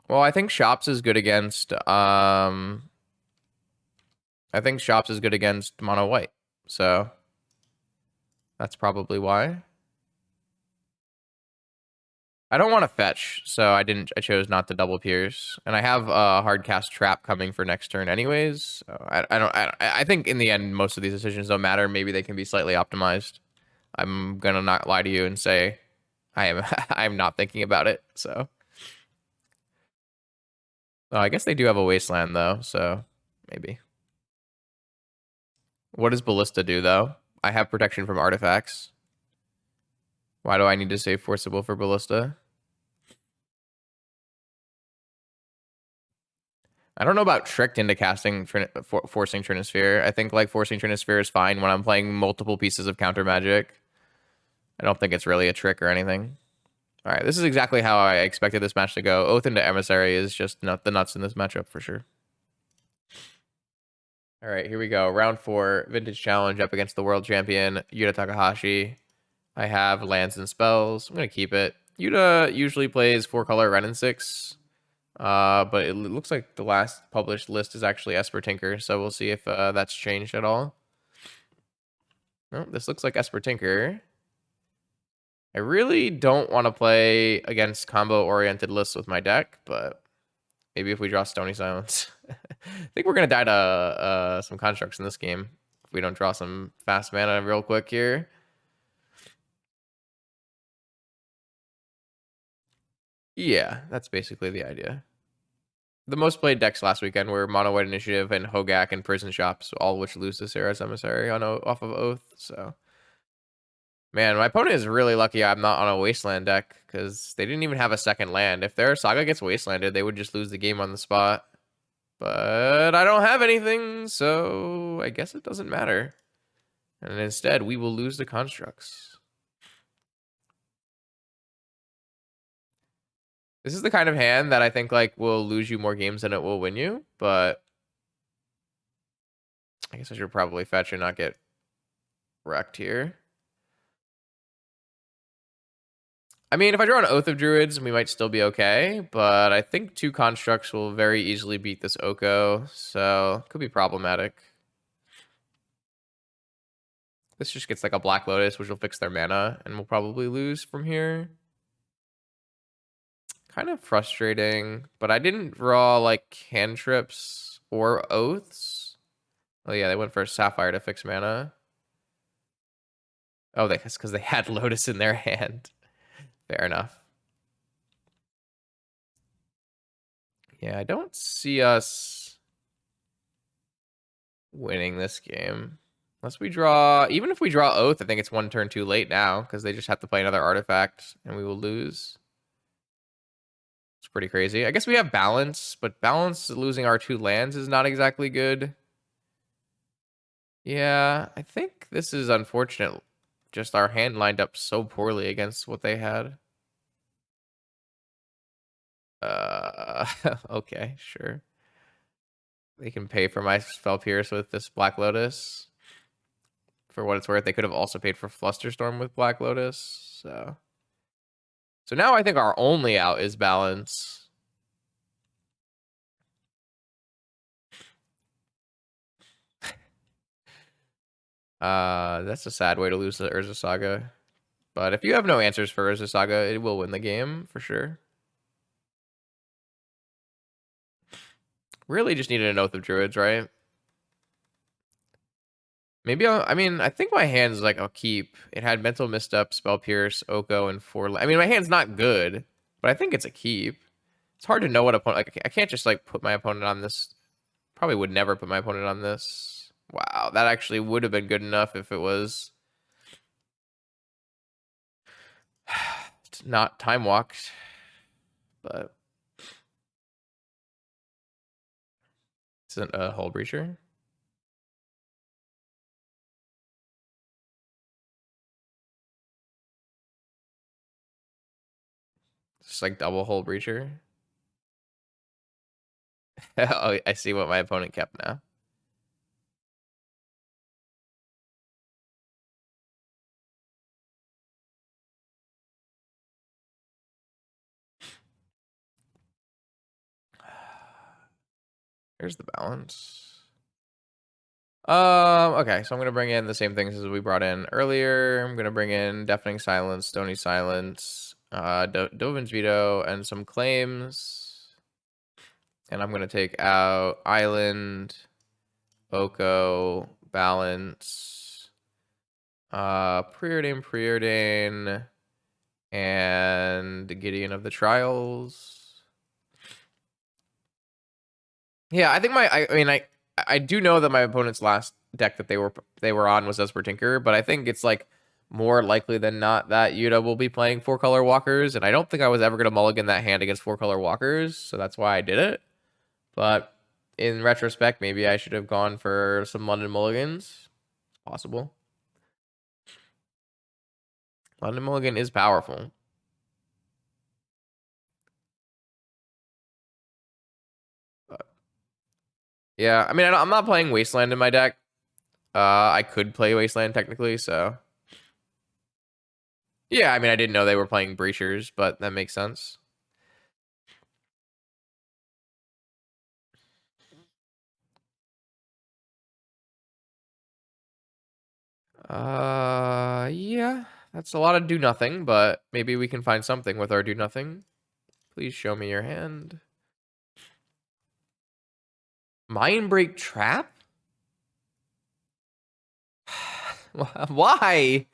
Well, I think Shops is good against I think Shops is good against mono white. So that's probably why. I don't want to fetch, so I chose not to double pierce. And I have a hard cast trap coming for next turn anyways. So I think in the end most of these decisions don't matter. Maybe they can be slightly optimized. I'm gonna not lie to you and say I am I'm not thinking about it. So I guess they do have a wasteland though, so maybe. What does Ballista do though? I have protection from artifacts. Why do I need to save Forcible for Ballista? I don't know about tricked into casting forcing Trinisphere. I think like forcing Trinisphere is fine when I'm playing multiple pieces of counter magic. I don't think it's really a trick or anything. All right, this is exactly how I expected this match to go. Oath into Emissary is just the nuts in this matchup for sure. All right, here we go. Round 4, Vintage Challenge up against the world champion, Yuta Takahashi. I have lands and spells. I'm going to keep it. Yuta usually plays 4-color Ren and 6. But it looks like the last published list is actually Esper Tinker, so we'll see if that's changed at all. No, this looks like Esper Tinker. I really don't want to play against combo-oriented lists with my deck, but maybe if we draw Stony Silence. I think we're going to die to some constructs in this game if we don't draw some fast mana real quick here. Yeah, that's basically the idea. The most played decks last weekend were Mono White Initiative and Hogak and Prison Shops, all of which lose to Serra's Emissary on off of Oath. So Man, my opponent is really lucky I'm not on a Wasteland deck, because they didn't even have a second land. If their Saga gets Wastelanded, they would just lose the game on the spot. But I don't have anything, so I guess it doesn't matter. And instead, we will lose the constructs. This is the kind of hand that I think like will lose you more games than it will win you, but I guess I should probably fetch and not get wrecked here. I mean, if I draw an Oath of Druids, we might still be okay, but I think 2 constructs will very easily beat this Oko, so it could be problematic. This just gets like a Black Lotus, which will fix their mana, and we'll probably lose from here. Kind of frustrating, but I didn't draw like cantrips or oaths. Oh yeah, they went for a Sapphire to fix mana. Oh, that's because they had Lotus in their hand. Fair enough. Yeah, I don't see us winning this game. Unless we draw, even if we draw Oath, I think it's 1 turn too late now, because they just have to play another artifact, and we will lose. It's pretty crazy. I guess we have Balance, but Balance losing our 2 lands is not exactly good. Yeah, I think this is unfortunate. Just our hand lined up so poorly against what they had. Okay, sure. They can pay for my Spell Pierce with this Black Lotus. For what it's worth, they could have also paid for Flusterstorm with Black Lotus. So now I think our only out is Balance. That's a sad way to lose the Urza Saga. But if you have no answers for Urza Saga, it will win the game for sure. Really just needed an Oath of Druids, right? Maybe I mean, I think my hand's like I'll keep. It had Mental Misstep, Spell Pierce, Oko, and 4. I mean, my hand's not good, but I think it's a keep. It's hard to know what opponent. Like, I can't just like put my opponent on this. Probably would never put my opponent on this. Wow, that actually would have been good enough if it was not time walked. But this isn't a Hull Breacher. Just like double Hull Breacher. Oh, I see what my opponent kept now. Here's the balance. Okay, so I'm gonna bring in the same things as we brought in earlier. I'm gonna bring in Deafening Silence, Stony Silence, Dovin's Veto, and some claims. And I'm gonna take out Island, Oko, Balance, Preordain, and Gideon of the Trials. Yeah, I think I do know that my opponent's last deck that they were on was Esper Tinker, but I think it's like more likely than not that Yuta will be playing 4-color walkers, and I don't think I was ever gonna mulligan that hand against 4-color walkers, so that's why I did it. But in retrospect, maybe I should have gone for some London mulligans. It's possible. London mulligan is powerful. Yeah, I mean, I'm not playing Wasteland in my deck. I could play Wasteland technically, so. Yeah, I mean, I didn't know they were playing Breachers, but that makes sense. Yeah, that's a lot of do nothing, but maybe we can find something with our do nothing. Please show me your hand. Mindbreak Trap? Why?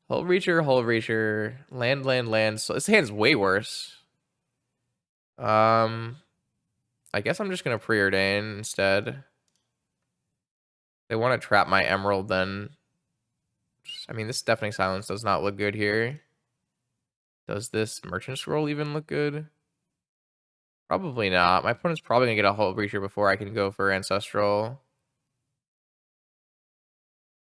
Hull Reacher, land. So this hand's way worse. I guess I'm just gonna preordain instead. They want to trap my Emerald then. I mean, this Deafening Silence does not look good here. Does this Merchant Scroll even look good? Probably not. My opponent's probably gonna get a Hull Breacher before I can go for Ancestral.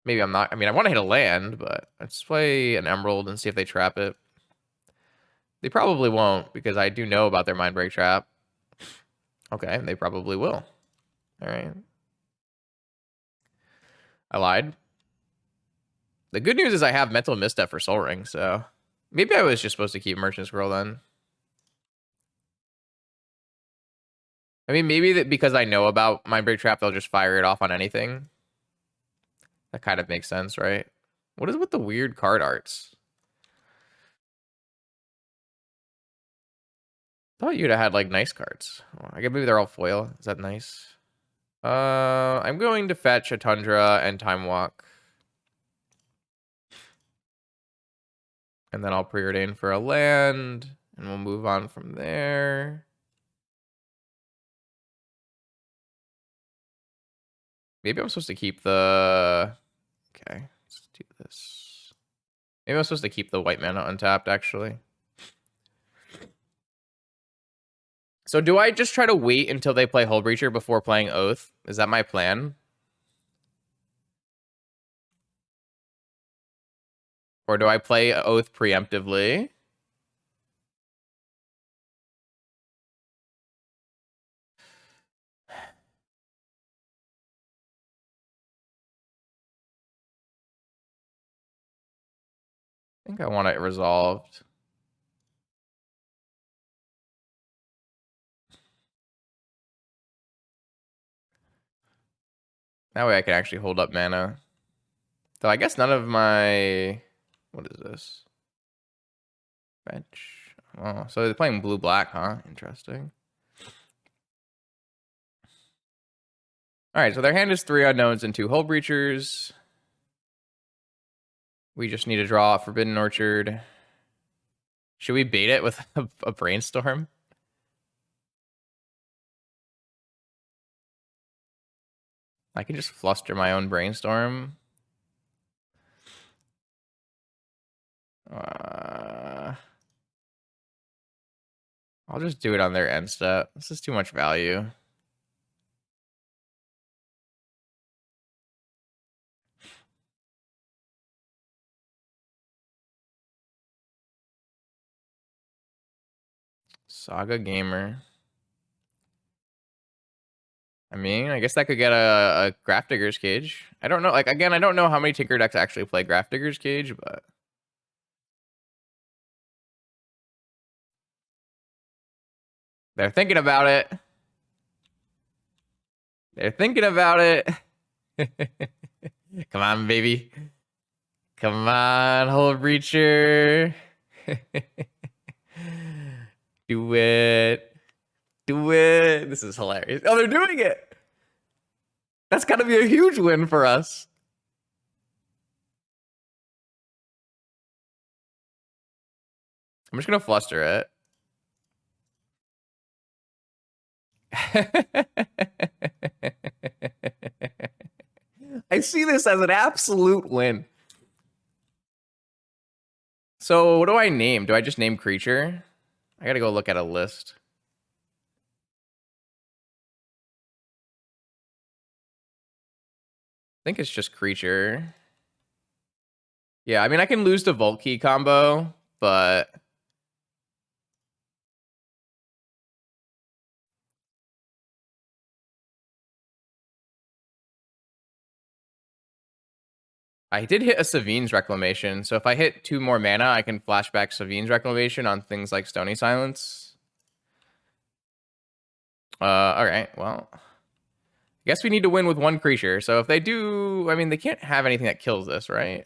Maybe I'm not. I mean, I want to hit a land, but let's play an Emerald and see if they trap it. They probably won't, because I do know about their Mindbreak trap. Okay, they probably will. All right. I lied. The good news is I have Mental Misstep for Soul Ring, so maybe I was just supposed to keep Merchant Scroll then. I mean, maybe that because I know about Mindbreak Trap, they'll just fire it off on anything. That kind of makes sense, right? What is with the weird card arts? Thought you'd have had like nice cards. Oh, I guess maybe they're all foil. Is that nice? I'm going to fetch a Tundra and Time Walk. And then I'll preordain for a land, and we'll move on from there. Maybe I'm supposed to keep the... Okay, let's do this. Maybe I'm supposed to keep the white mana untapped, actually. So do I just try to wait until they play Hull Breacher before playing Oath? Is that my plan? Or do I play Oath preemptively? I think I want it resolved. That way I can actually hold up mana. Though I guess none of my... What is this? Bench. Oh, so they're playing blue-black, huh? Interesting. Alright, so their hand is 3 Unknowns and 2 Hull Breachers. We just need to draw Forbidden Orchard. Should we bait it with a Brainstorm? I can just fluster my own Brainstorm. I'll just do it on their end step. This is too much value. Saga Gamer. I mean, I guess that could get a Grafdigger's Cage. I don't know. Like, again, I don't know how many Tinker decks actually play Grafdigger's Cage, but... They're thinking about it. They're thinking about it. Come on, baby. Come on, Hull Breacher. Do it. Do it. This is hilarious. Oh, they're doing it. That's got to be a huge win for us. I'm just going to fluster it. I see this as an absolute win. So what do I name? Do I just name creature? I gotta go look at a list. I think it's just creature. Yeah, I mean, I can lose to Vault Key combo, but... I did hit a Savine's Reclamation, so if I hit 2 more mana, I can flashback Savine's Reclamation on things like Stony Silence. Alright, well... I guess we need to win with 1 creature, so if they do... I mean, they can't have anything that kills this, right?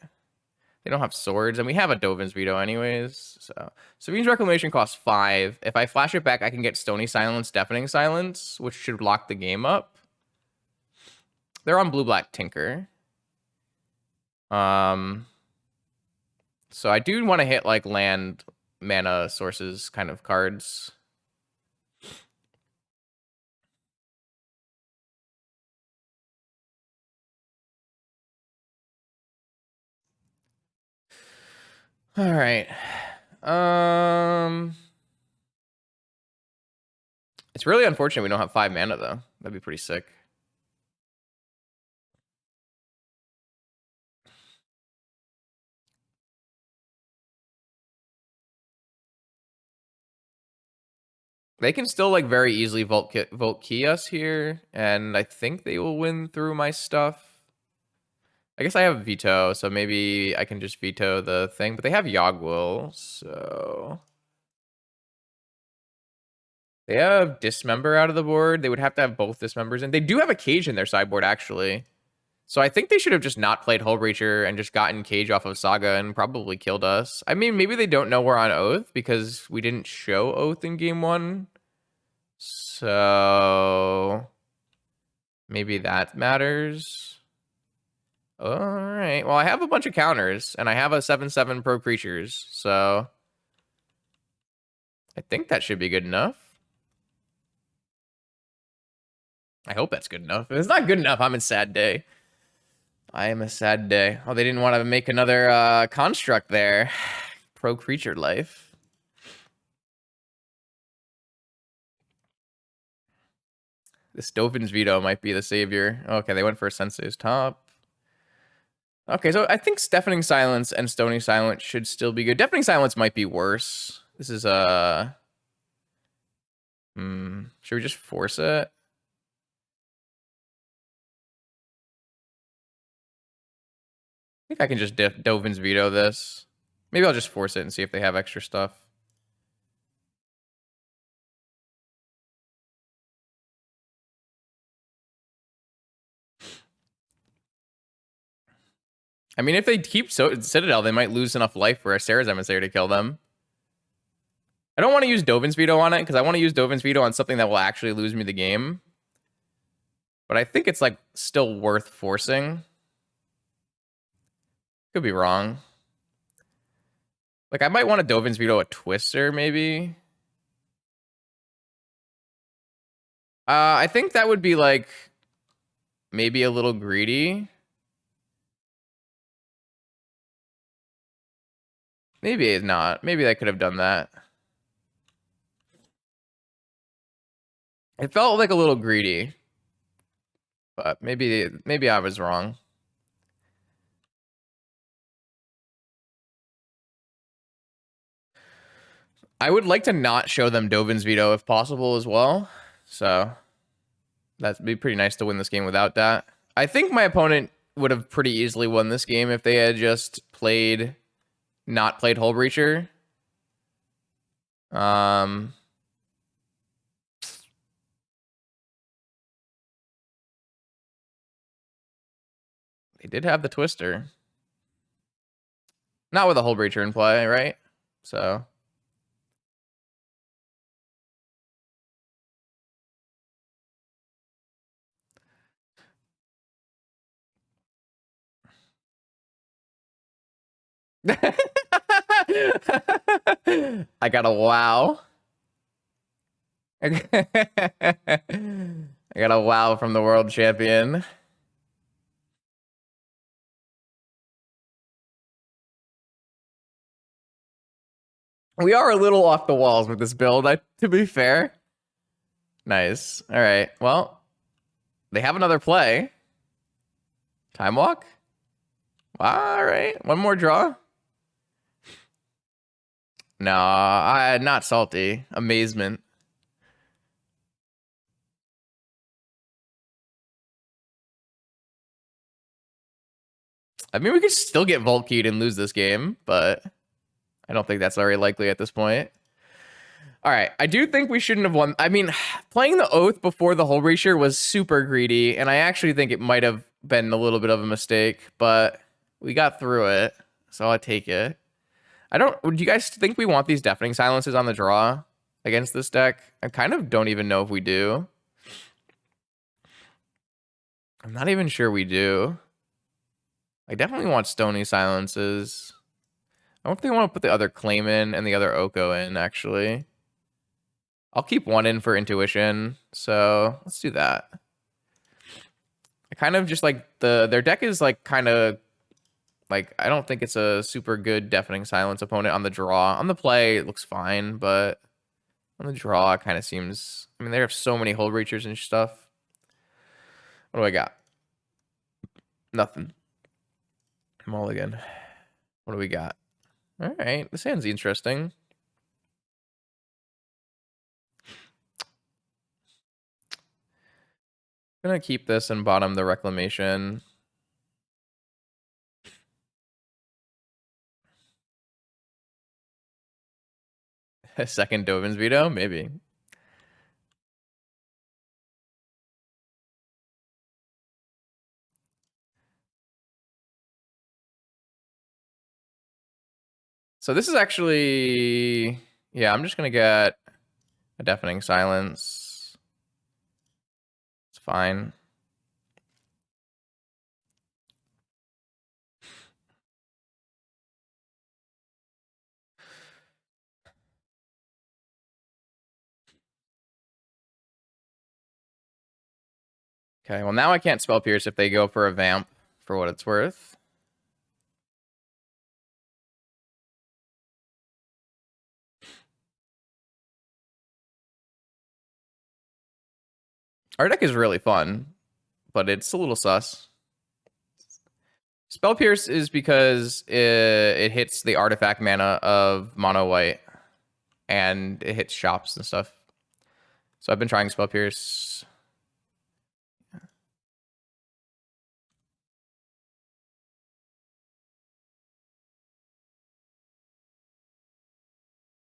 They don't have swords, and we have a Dovin's Veto anyways, so... Savine's Reclamation costs 5. If I flash it back, I can get Stony Silence, Deafening Silence, which should lock the game up. They're on blue-black Tinker. So I do want to hit like land mana sources kind of cards. All right. It's really unfortunate we don't have 5 mana though. That'd be pretty sick. They can still like very easily vault key us here, and I think they will win through my stuff. I guess I have veto, so maybe I can just veto the thing. But they have Yogg-Will, so they have Dismember out of the board. They would have to have both Dismembers, and they do have a Cage in their sideboard actually. So I think they should have just not played Hullbreacher and just gotten Cage off of Saga and probably killed us. I mean, maybe they don't know we're on Oath because we didn't show Oath in game 1. So maybe that matters. All right. Well, I have a bunch of counters, and I have a 7/7 pro creatures, so I think that should be good enough. I hope that's good enough. If it's not good enough, I'm in sad day. I am a sad day. Oh, they didn't want to make another construct there. Pro creature life. This Dovin's Veto might be the savior. Okay, they went for a Sensei's Top. Okay, so I think Deafening Silence and Stony Silence should still be good. Deafening Silence might be worse. This is should we just force it? I think I can just Dovin's Veto this. Maybe I'll just force it and see if they have extra stuff. I mean, if they keep Citadel, they might lose enough life for a Serra's Emissary to kill them. I don't want to use Dovin's Veto on it, because I want to use Dovin's Veto on something that will actually lose me the game. But I think it's, like, still worth forcing. Could be wrong. Like, I might want to Dovin's Veto a Twister, maybe. I think that would be, like, maybe a little greedy. Maybe it's not. Maybe I could have done that. It felt like a little greedy. But maybe I was wrong. I would like to not show them Dovin's Veto if possible as well. So that'd be pretty nice to win this game without that. I think my opponent would have pretty easily won this game if they had just not played Hullbreacher. They did have the Twister. Not with a Hullbreacher in play, right? So I got a wow. I got a wow from the world champion. We are a little off the walls with this build, to be fair. Nice. All right. Well, they have another play. Time Walk? All right. One more draw. No, not salty. Amazement. I mean, we could still get Vault Keyed and lose this game, but I don't think that's very likely at this point. All right, I do think we shouldn't have won. I mean, playing the Oath before the Hullbreacher was super greedy, and I actually think it might have been a little bit of a mistake, but we got through it, so I'll take it. Do you guys think we want these Deafening Silences on the draw against this deck? I kind of don't even know if we do. I'm not even sure we do. I definitely want Stony Silences. I don't think I want to put the other Claim in and the other Oko in, actually. I'll keep one in for Intuition, so let's do that. I kind of just like their deck is like kind of Like, I don't think it's a super good Deafening Silence opponent on the draw. On the play, it looks fine, but on the draw, it kind of seems... I mean, they have so many Hold Breachers and stuff. What do I got? Nothing. Mulligan. What do we got? All right, this hand's interesting. I'm gonna keep this and bottom the Reclamation. A second Dovin's Veto? Maybe. So this is actually... Yeah, I'm just gonna get a Deafening Silence. It's fine. Okay, well now I can't Spell Pierce if they go for a Vamp, for what it's worth. Our deck is really fun, but it's a little sus. Spell Pierce is because it hits the artifact mana of mono white, and it hits shops and stuff. So I've been trying Spell Pierce.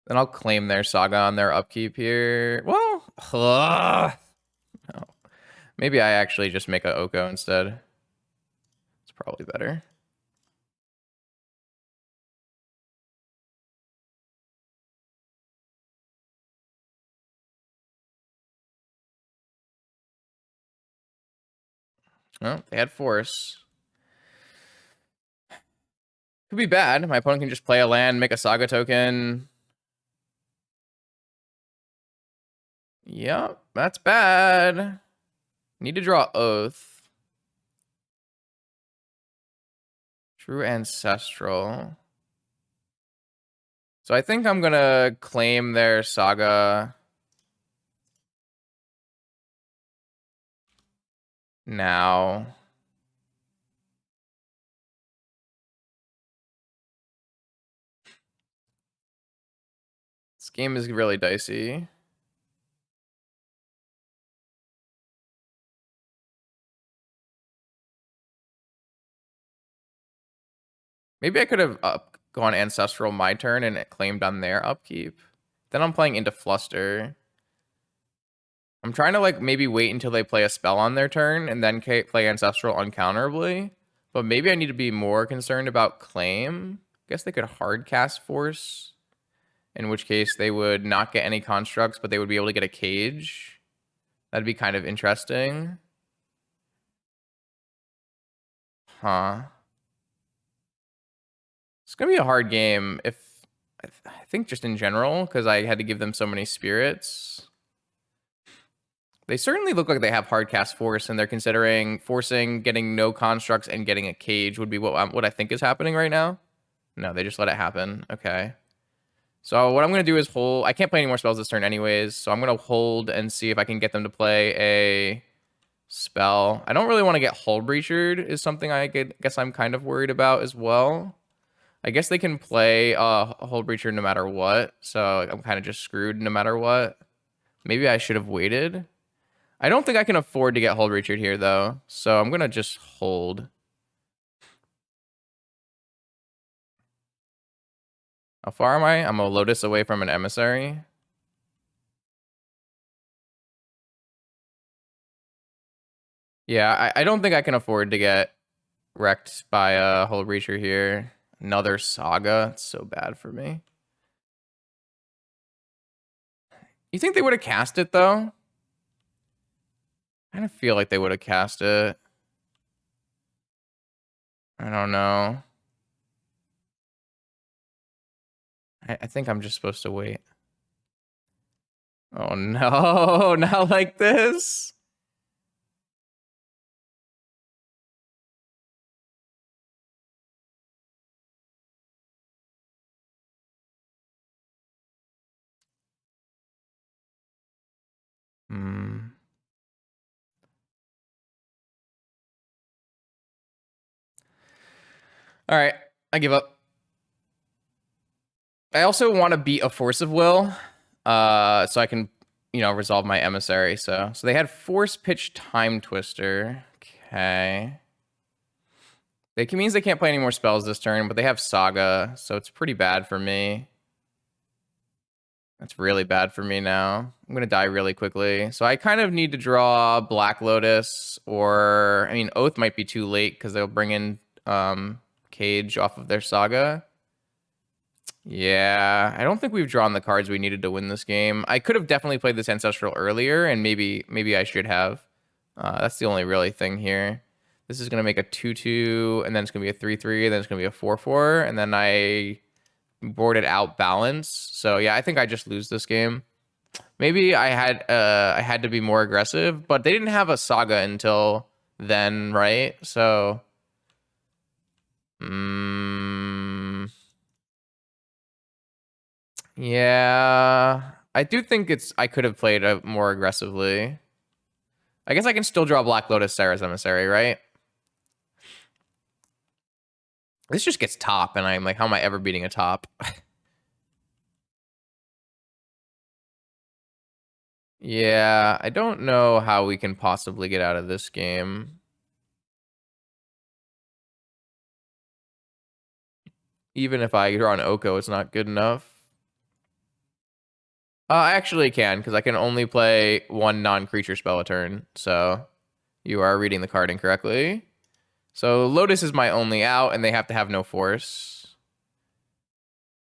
Then I'll claim their Saga on their upkeep here. Well, no. Maybe I actually just make a Oko instead. It's probably better. Well, they had Force. Could be bad. My opponent can just play a land, make a Saga token. Yep, that's bad. Need to draw Oath. True Ancestral. So I think I'm gonna claim their Saga now. This game is really dicey. Maybe I could have gone Ancestral my turn and it claimed on their upkeep. Then I'm playing into Fluster. I'm trying to like maybe wait until they play a spell on their turn and then play Ancestral uncounterably. But maybe I need to be more concerned about claim. I guess they could hard cast Force, in which case they would not get any constructs, but they would be able to get a cage. That'd be kind of interesting. Huh. It's going to be a hard game if... I think just in general, because I had to give them so many spirits. They certainly look like they have hard cast Force, and they're considering forcing getting no constructs and getting a cage would be what I think is happening right now. No, they just let it happen. Okay. So what I'm going to do is hold. I can't play any more spells this turn anyways, so I'm going to hold and see if I can get them to play a spell. I don't really want to get Hull Breachered is something I guess I'm kind of worried about as well. I guess they can play a Hull Breacher no matter what, so I'm kind of just screwed no matter what. Maybe I should have waited. I don't think I can afford to get Hull Breachered here, though, so I'm going to just hold. How far am I? I'm a Lotus away from an Emissary. Yeah, I don't think I can afford to get wrecked by a Hull Breacher here. Another Saga. It's so bad for me. You think they would have cast it, though? I kind of feel like they would have cast it. I don't know. I think I'm just supposed to wait. Oh, no. Not like this. All right, I give up. I also want to beat a Force of Will, so I can, resolve my Emissary. So they had Force Pitch Time Twister. Okay. It means they can't play any more spells this turn, but they have Saga, so it's pretty bad for me. That's really bad for me now. I'm going to die really quickly. So I kind of need to draw Black Lotus, or, Oath might be too late because they'll bring in Cage off of their Saga. Yeah, I don't think we've drawn the cards we needed to win this game. I could have definitely played this Ancestral earlier, and maybe I should have. That's the only really thing here. This is going to make a 2/2, and then it's going to be a 3/3, then it's going to be a 4/4, and then I boarded out balance. So yeah, I think I just lose this game. Maybe I had to be more aggressive, but they didn't have a Saga until then, right? So yeah, I do think I could have played more aggressively. I guess I can still draw Black Lotus, Serra's Emissary, right? This just gets top, and I'm like, how am I ever beating a top? Yeah, I don't know how we can possibly get out of this game. Even if I draw an Oko, it's not good enough. I actually can, because I can only play one non-creature spell a turn. So you are reading the card incorrectly. So Lotus is my only out, and they have to have no force.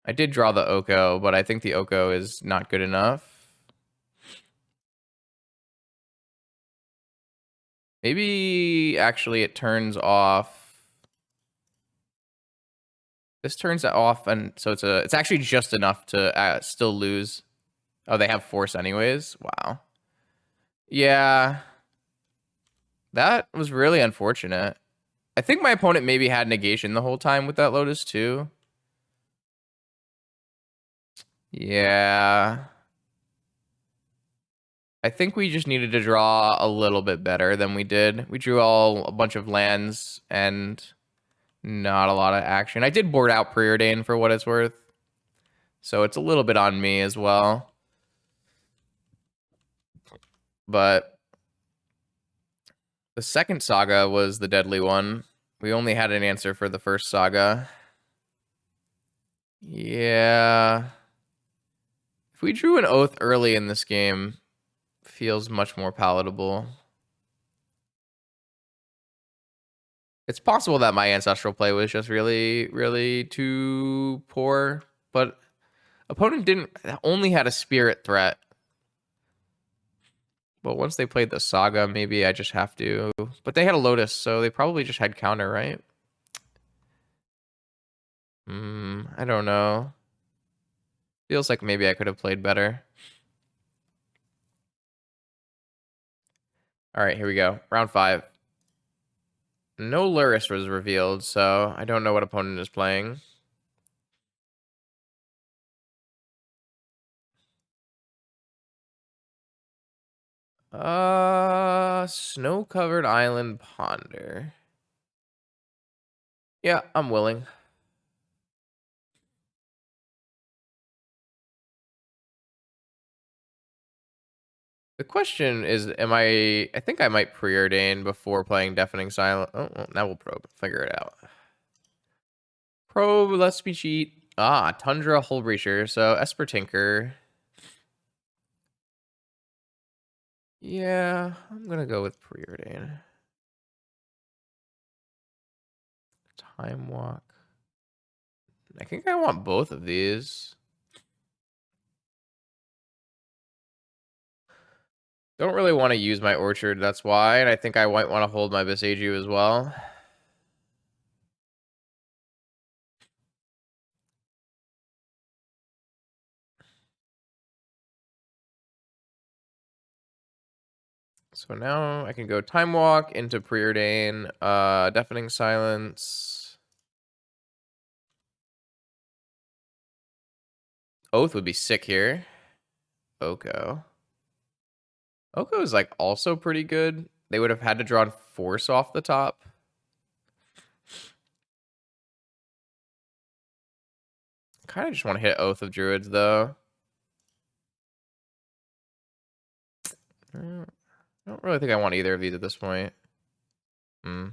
I did draw the Oko, but I think the Oko is not good enough. Maybe actually it turns off. This turns it off, and so it's actually just enough to still lose. Oh, they have force anyways. Wow. Yeah, that was really unfortunate. I think my opponent maybe had negation the whole time with that Lotus too. Yeah. I think we just needed to draw a little bit better than we did. We drew a bunch of lands and not a lot of action. I did board out Preordain for what it's worth. So it's a little bit on me as well. But the second saga was the deadly one. We only had an answer for the first saga. Yeah. If we drew an Oath early in this game, feels much more palatable. It's possible that my ancestral play was just really, really too poor, but opponent only had a spirit threat. But once they played the saga, maybe I just have to. But they had a Lotus, so they probably just had counter, right? I don't know. Feels like maybe I could have played better. All right, here we go. Round 5. No Luris was revealed, so I don't know what opponent is playing. Snow-covered island ponder. Yeah, I'm willing. The question is, I think I might preordain before playing Deafening Silence. Oh, well, now we'll probe. Figure it out. Probe, let's me cheat. Tundra Hull Breacher. So Esper Tinker. Yeah, I'm gonna go with preordain. Time Walk. I think I want both of these. Don't really want to use my Orchard, that's why. And I think I might want to hold my Beseiju as well. So now I can go Time Walk into Preordain, Deafening Silence. Oath would be sick here. Oko. Oko is like also pretty good. They would have had to draw Force off the top. Kind of just want to hit Oath of Druids though. I don't really think I want either of these at this point. Hmm.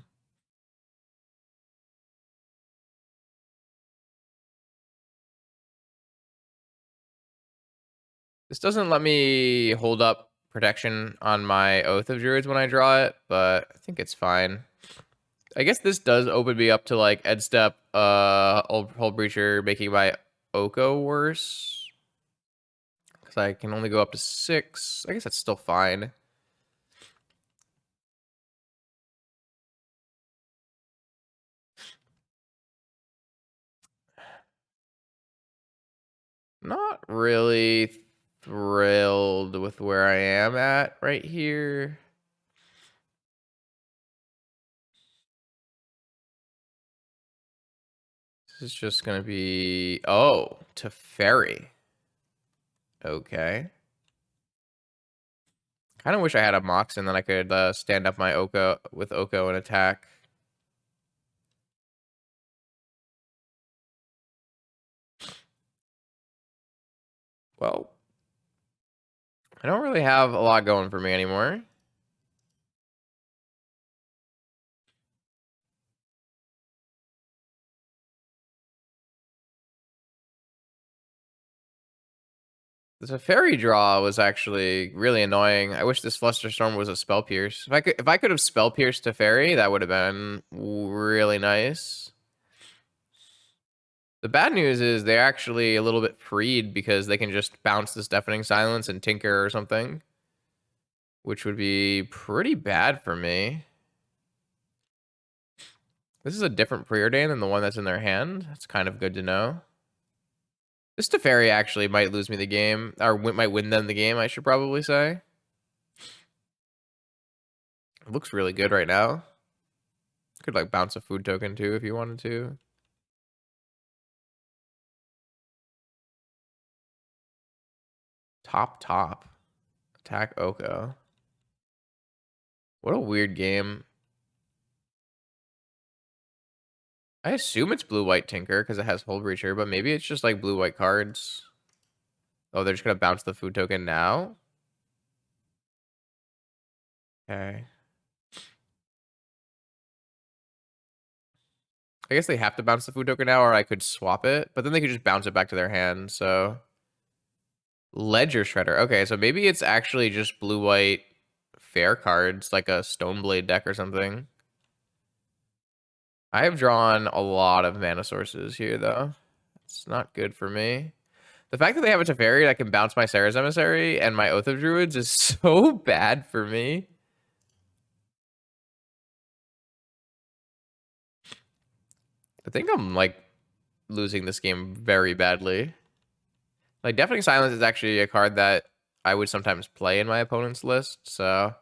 This doesn't let me hold up protection on my Oath of Druids when I draw it, but I think it's fine. I guess this does open me up to like Ed Step, Hull Breacher, making my Oko worse. Because I can only go up to 6. I guess that's still fine. Not really thrilled with where I am at right here. This is just going to be... Oh, Teferi. Okay. Kind of wish I had a Mox and then I could stand up my Oko with Oko and attack. Well, I don't really have a lot going for me anymore. The Teferi draw was actually really annoying. I wish this Flusterstorm was a Spell Pierce. If I could have Spell Pierced Teferi, that would have been really nice. The bad news is they're actually a little bit freed because they can just bounce this Deafening Silence and Tinker or something, which would be pretty bad for me. This is a different Preordain than the one that's in their hand. That's kind of good to know. This Teferi actually might lose me the game, or might win them the game, I should probably say. It looks really good right now. Could like bounce a food token too if you wanted to. Top. Attack Oko. What a weird game. I assume it's blue-white Tinker because it has Hull Breacher, but maybe it's just like blue-white cards. Oh, they're just going to bounce the food token now? Okay. I guess they have to bounce the food token now, or I could swap it, but then they could just bounce it back to their hand, so... Ledger Shredder. Okay, so maybe it's actually just blue-white fair cards, like a Stoneblade deck or something. I have drawn a lot of mana sources here, though. It's not good for me. The fact that they have a Teferi that can bounce my Serra's Emissary and my Oath of Druids is so bad for me. I think I'm, like, losing this game very badly. Like, Deafening Silence is actually a card that I would sometimes play in my opponent's list, so...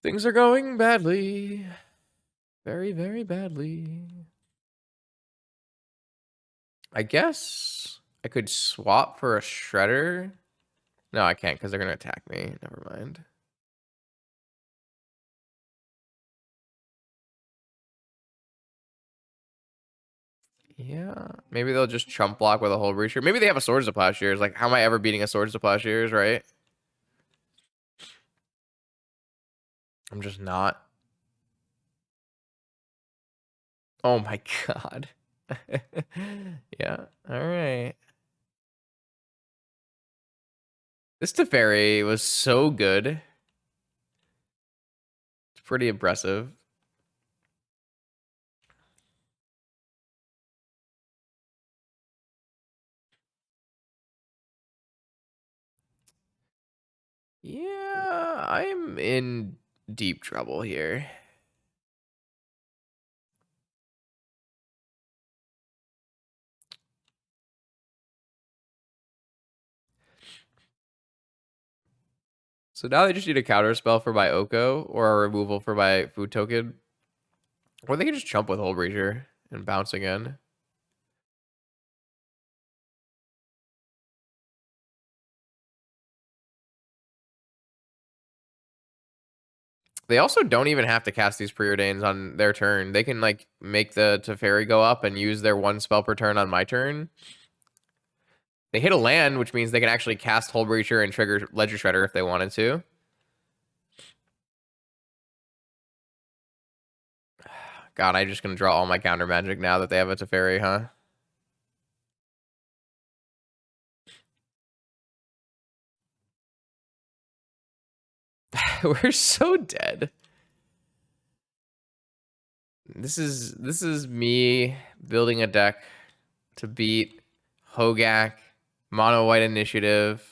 Things are going badly. Very, very badly. I guess I could swap for a Shredder. No, I can't because they're going to attack me. Never mind. Yeah, maybe they'll just chump block with a Hull Breacher. Maybe they have a Swords of Plowshares. Like, how am I ever beating a Swords of Plowshares, right? I'm just not. Oh my god. Yeah, alright. This Teferi was so good. It's pretty impressive. Yeah, I'm in deep trouble here. So now they just need a counter spell for my Oko or a removal for my food token. Or they can just chump with Hull Breacher and bounce again. They also don't even have to cast these preordains on their turn. They can like make the Teferi go up and use their 1 spell per turn on my turn. They hit a land, which means they can actually cast Hull Breacher and trigger Ledger Shredder if they wanted to. God, I'm just gonna draw all my counter magic now that they have a Teferi, huh? We're so dead. This is me building a deck to beat Hogak, Mono White Initiative,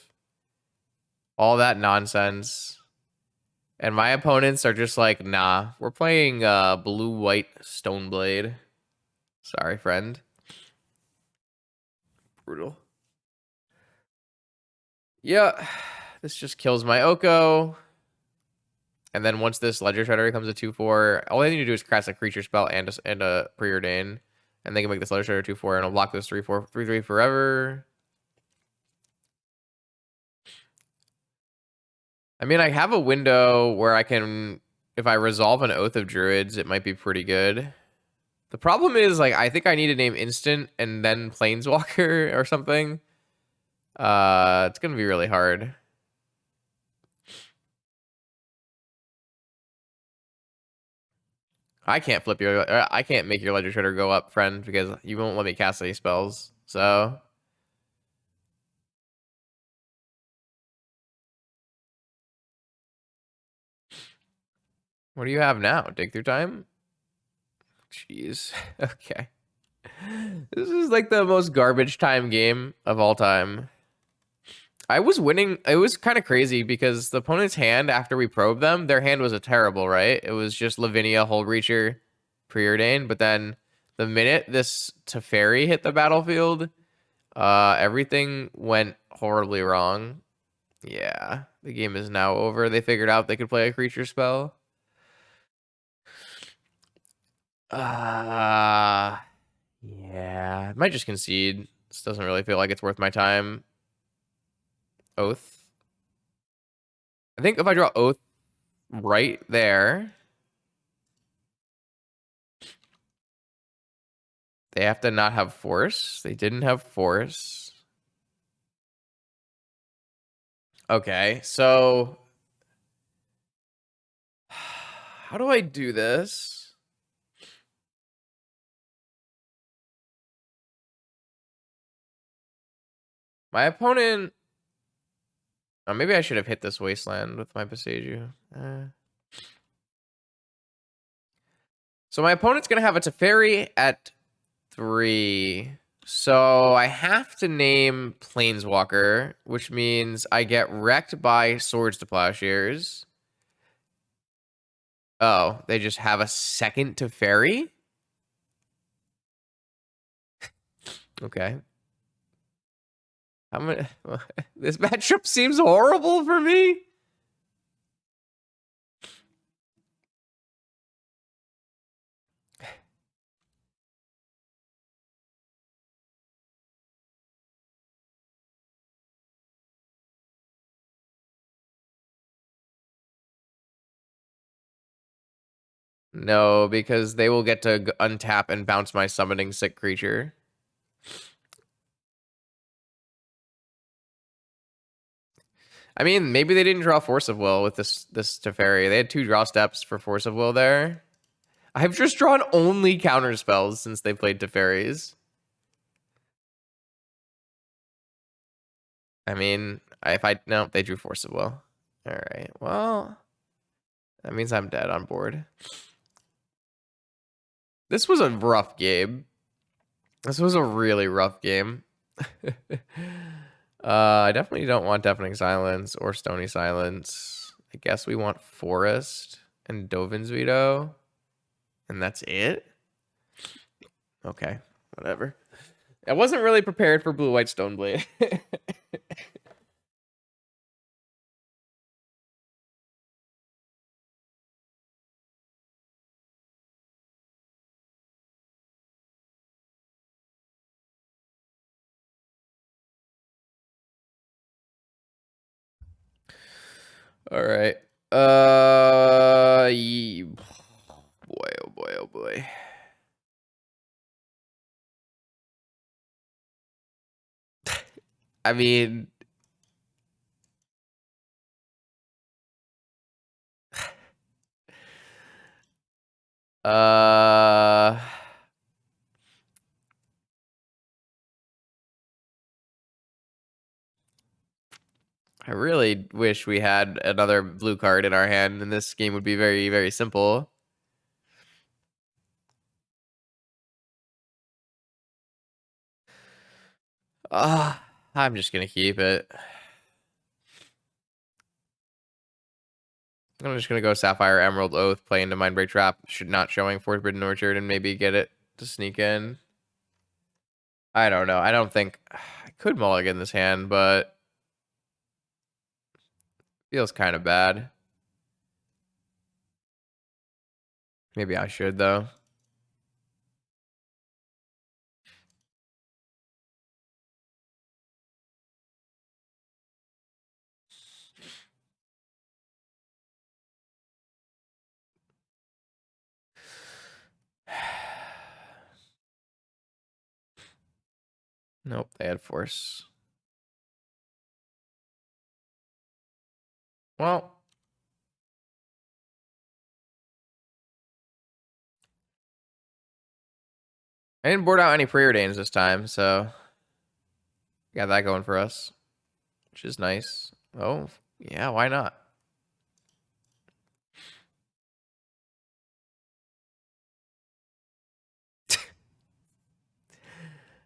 all that nonsense. And my opponents are just like, nah, we're playing Blue White Stoneblade. Sorry, friend. Brutal. Yeah, this just kills my Oko. And then once this Ledger Shredder becomes a 2/4, all they need to do is cast a creature spell and a preordain. And they can make this Ledger Shredder 2/4 and I'll block this 3/4 3/3 forever. I mean, I have a window where I can, if I resolve an Oath of Druids, it might be pretty good. The problem is, like, I think I need to name Instant and then Planeswalker or something. It's gonna be really hard. I can't flip your, I can't make your Ledger Shredder go up, friend, because you won't let me cast any spells. So what do you have now? Dig through time? Jeez. Okay. This is like the most garbage time game of all time. I was winning. It was kind of crazy because the opponent's hand, after we probed them, their hand was a terrible, right? It was just Lavinia, Hull Breacher, Preordain. But then the minute this Teferi hit the battlefield, everything went horribly wrong. Yeah, the game is now over. They figured out they could play a creature spell. Yeah, I might just concede. This doesn't really feel like it's worth my time. Oath. I think if I draw Oath right there, they have to not have force. They didn't have force. Okay, so how do I do this? My opponent... Oh, maybe I should have hit this wasteland with my Boseiju. So my opponent's going to have a Teferi at 3. So I have to name Planeswalker, which means I get wrecked by Swords to Plowshares. Oh, they just have a second Teferi? Okay. I'm gonna... This matchup seems horrible for me. No, because they will get to untap and bounce my summoning sick creature. I mean, maybe they didn't draw Force of Will with this Teferi. They had 2 draw steps for Force of Will there. I've just drawn only counter spells since they played Teferis. I mean, no, they drew Force of Will. All right, well, that means I'm dead on board. This was a rough game. This was a really rough game. I definitely don't want Deafening Silence or Stony Silence. I guess we want Forest and Dovin's Veto. And that's it? Okay, whatever. I wasn't really prepared for Blue-White Stoneblade. All right. Boy, oh boy, oh boy. I mean, uh, I really wish we had another blue card in our hand, and this game would be very, very simple. I'm just gonna keep it. I'm just gonna go Sapphire Emerald Oath, play into Mindbreak Trap, not showing Forbidden Orchard, and maybe get it to sneak in. I don't know. I don't think I could mulligan this hand, but feels kind of bad. Maybe I should though. Nope, they had force. Well, I didn't board out any preordains this time, so got that going for us, which is nice. Oh, yeah, why not?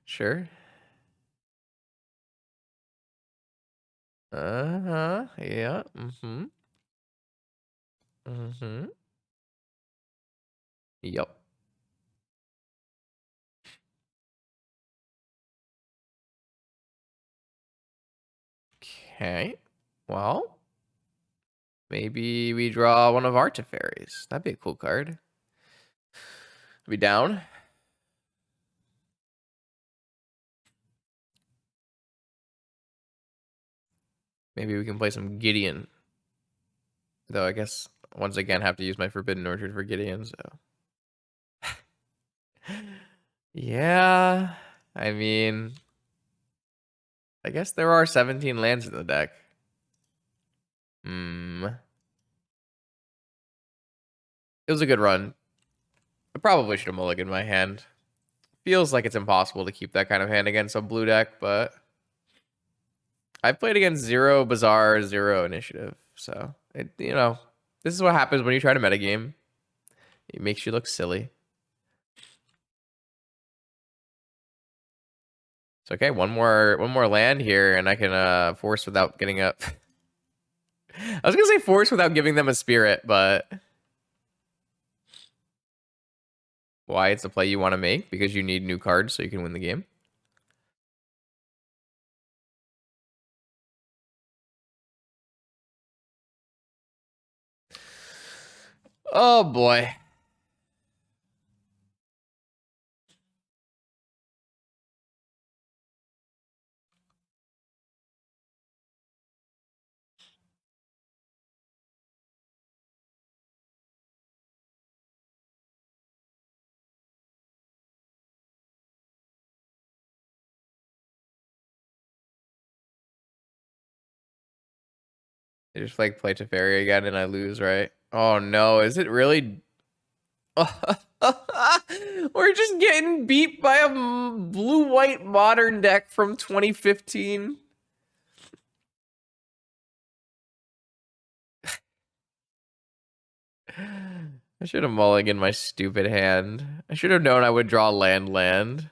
Sure. Uh-huh. Yeah. Mm-hmm. Mm-hmm. Yep. Okay. Well, maybe we draw one of our Teferis. That'd be a cool card. Be down. Maybe we can play some Gideon. Though I guess once again have to use my Forbidden Orchard for Gideon, so. Yeah. I mean, I guess there are 17 lands in the deck. Hmm. It was a good run. I probably should have mulliganed my hand. Feels like it's impossible to keep that kind of hand against a blue deck, but I've played against 0 Bazaar, 0 Initiative. So, this is what happens when you try to metagame. It makes you look silly. It's okay. One more land here, and I can force without getting up. I was gonna say force without giving them a spirit, but why? It's a play you want to make because you need new cards so you can win the game. Oh boy. They just like play Teferi again and I lose, right? Oh no, is it really? We're just getting beat by a blue-white modern deck from 2015. I should have mulliganed my stupid hand. I should have known I would draw land.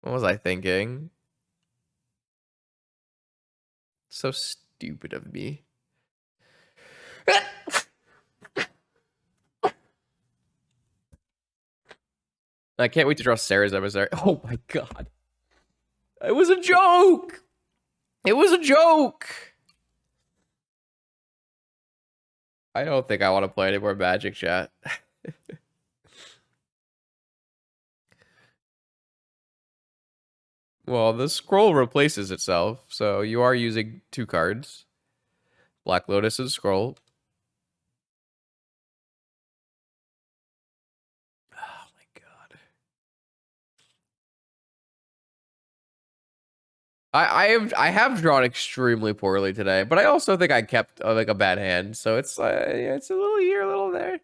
What was I thinking? So stupid of me. I can't wait to draw Serra's Emissary. Oh my god. It was a joke! It was a joke! I don't think I want to play any more Magic, chat. Well, the scroll replaces itself, so you are using 2 cards. Black Lotus and Scroll. I have drawn extremely poorly today, but I also think I kept like a bad hand, so it's yeah, it's a little here, a little there.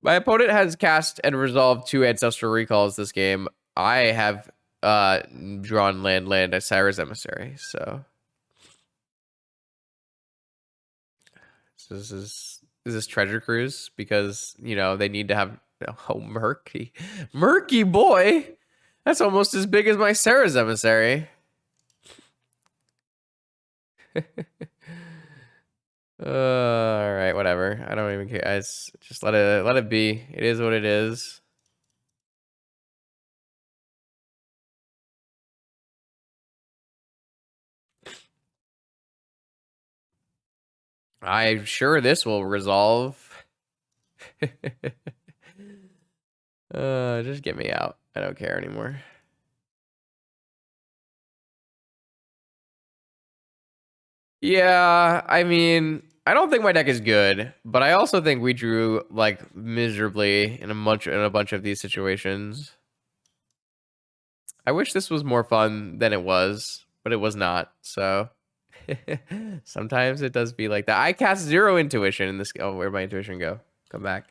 My opponent has cast and resolved 2 ancestral recalls this game. I have drawn land as Serra's Emissary, so is this Treasure Cruise because you know they need to have murky boy. That's almost as big as my Serra's Emissary. All right, whatever. I don't even care. Just let it be. It is what it is. I'm sure this will resolve. Just get me out. I don't care anymore. Yeah, I mean, I don't think my deck is good, but I also think we drew like miserably in a bunch of these situations. I wish this was more fun than it was, but it was not. So sometimes it does be like that. I cast 0 intuition in this. Oh, where'd my intuition go? Come back.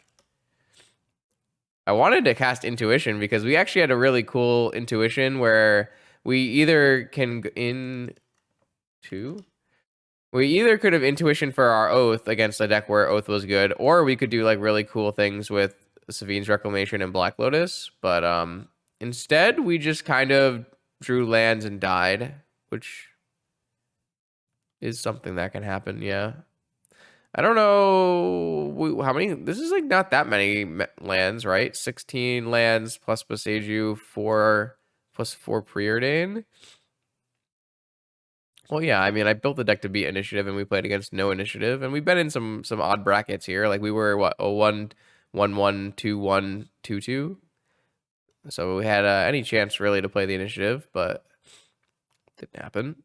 I wanted to cast intuition because we actually had a really cool intuition where we either can we either could have intuition for our oath against a deck where oath was good, or we could do like really cool things with Savine's Reclamation and Black Lotus. But instead we just kind of drew lands and died, which is something that can happen. Yeah. I don't know how many. This is like not that many lands, right? 16 lands plus Boseiju, 4 plus 4 preordain. Well, yeah, I mean, I built the deck to beat initiative, and we played against no initiative, and we've been in some odd brackets here. Like we were what 0-1, 1-1, 2-1, 2-2. So we had any chance really to play the initiative, but it didn't happen.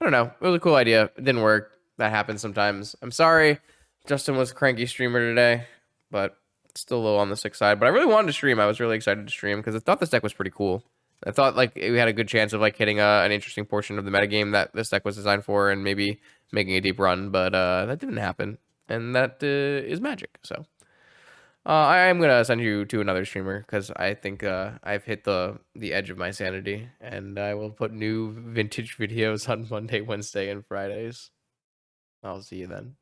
I don't know. It was a cool idea. It didn't work. That happens sometimes. I'm sorry. Justin was a cranky streamer today, but still a little on the sick side. But I really wanted to stream. I was really excited to stream because I thought this deck was pretty cool. I thought like we had a good chance of like hitting an interesting portion of the metagame that this deck was designed for and maybe making a deep run, but that didn't happen. And that is magic. So I am going to send you to another streamer because I think I've hit the edge of my sanity, and I will put new vintage videos on Monday, Wednesday, and Fridays. I'll see you then.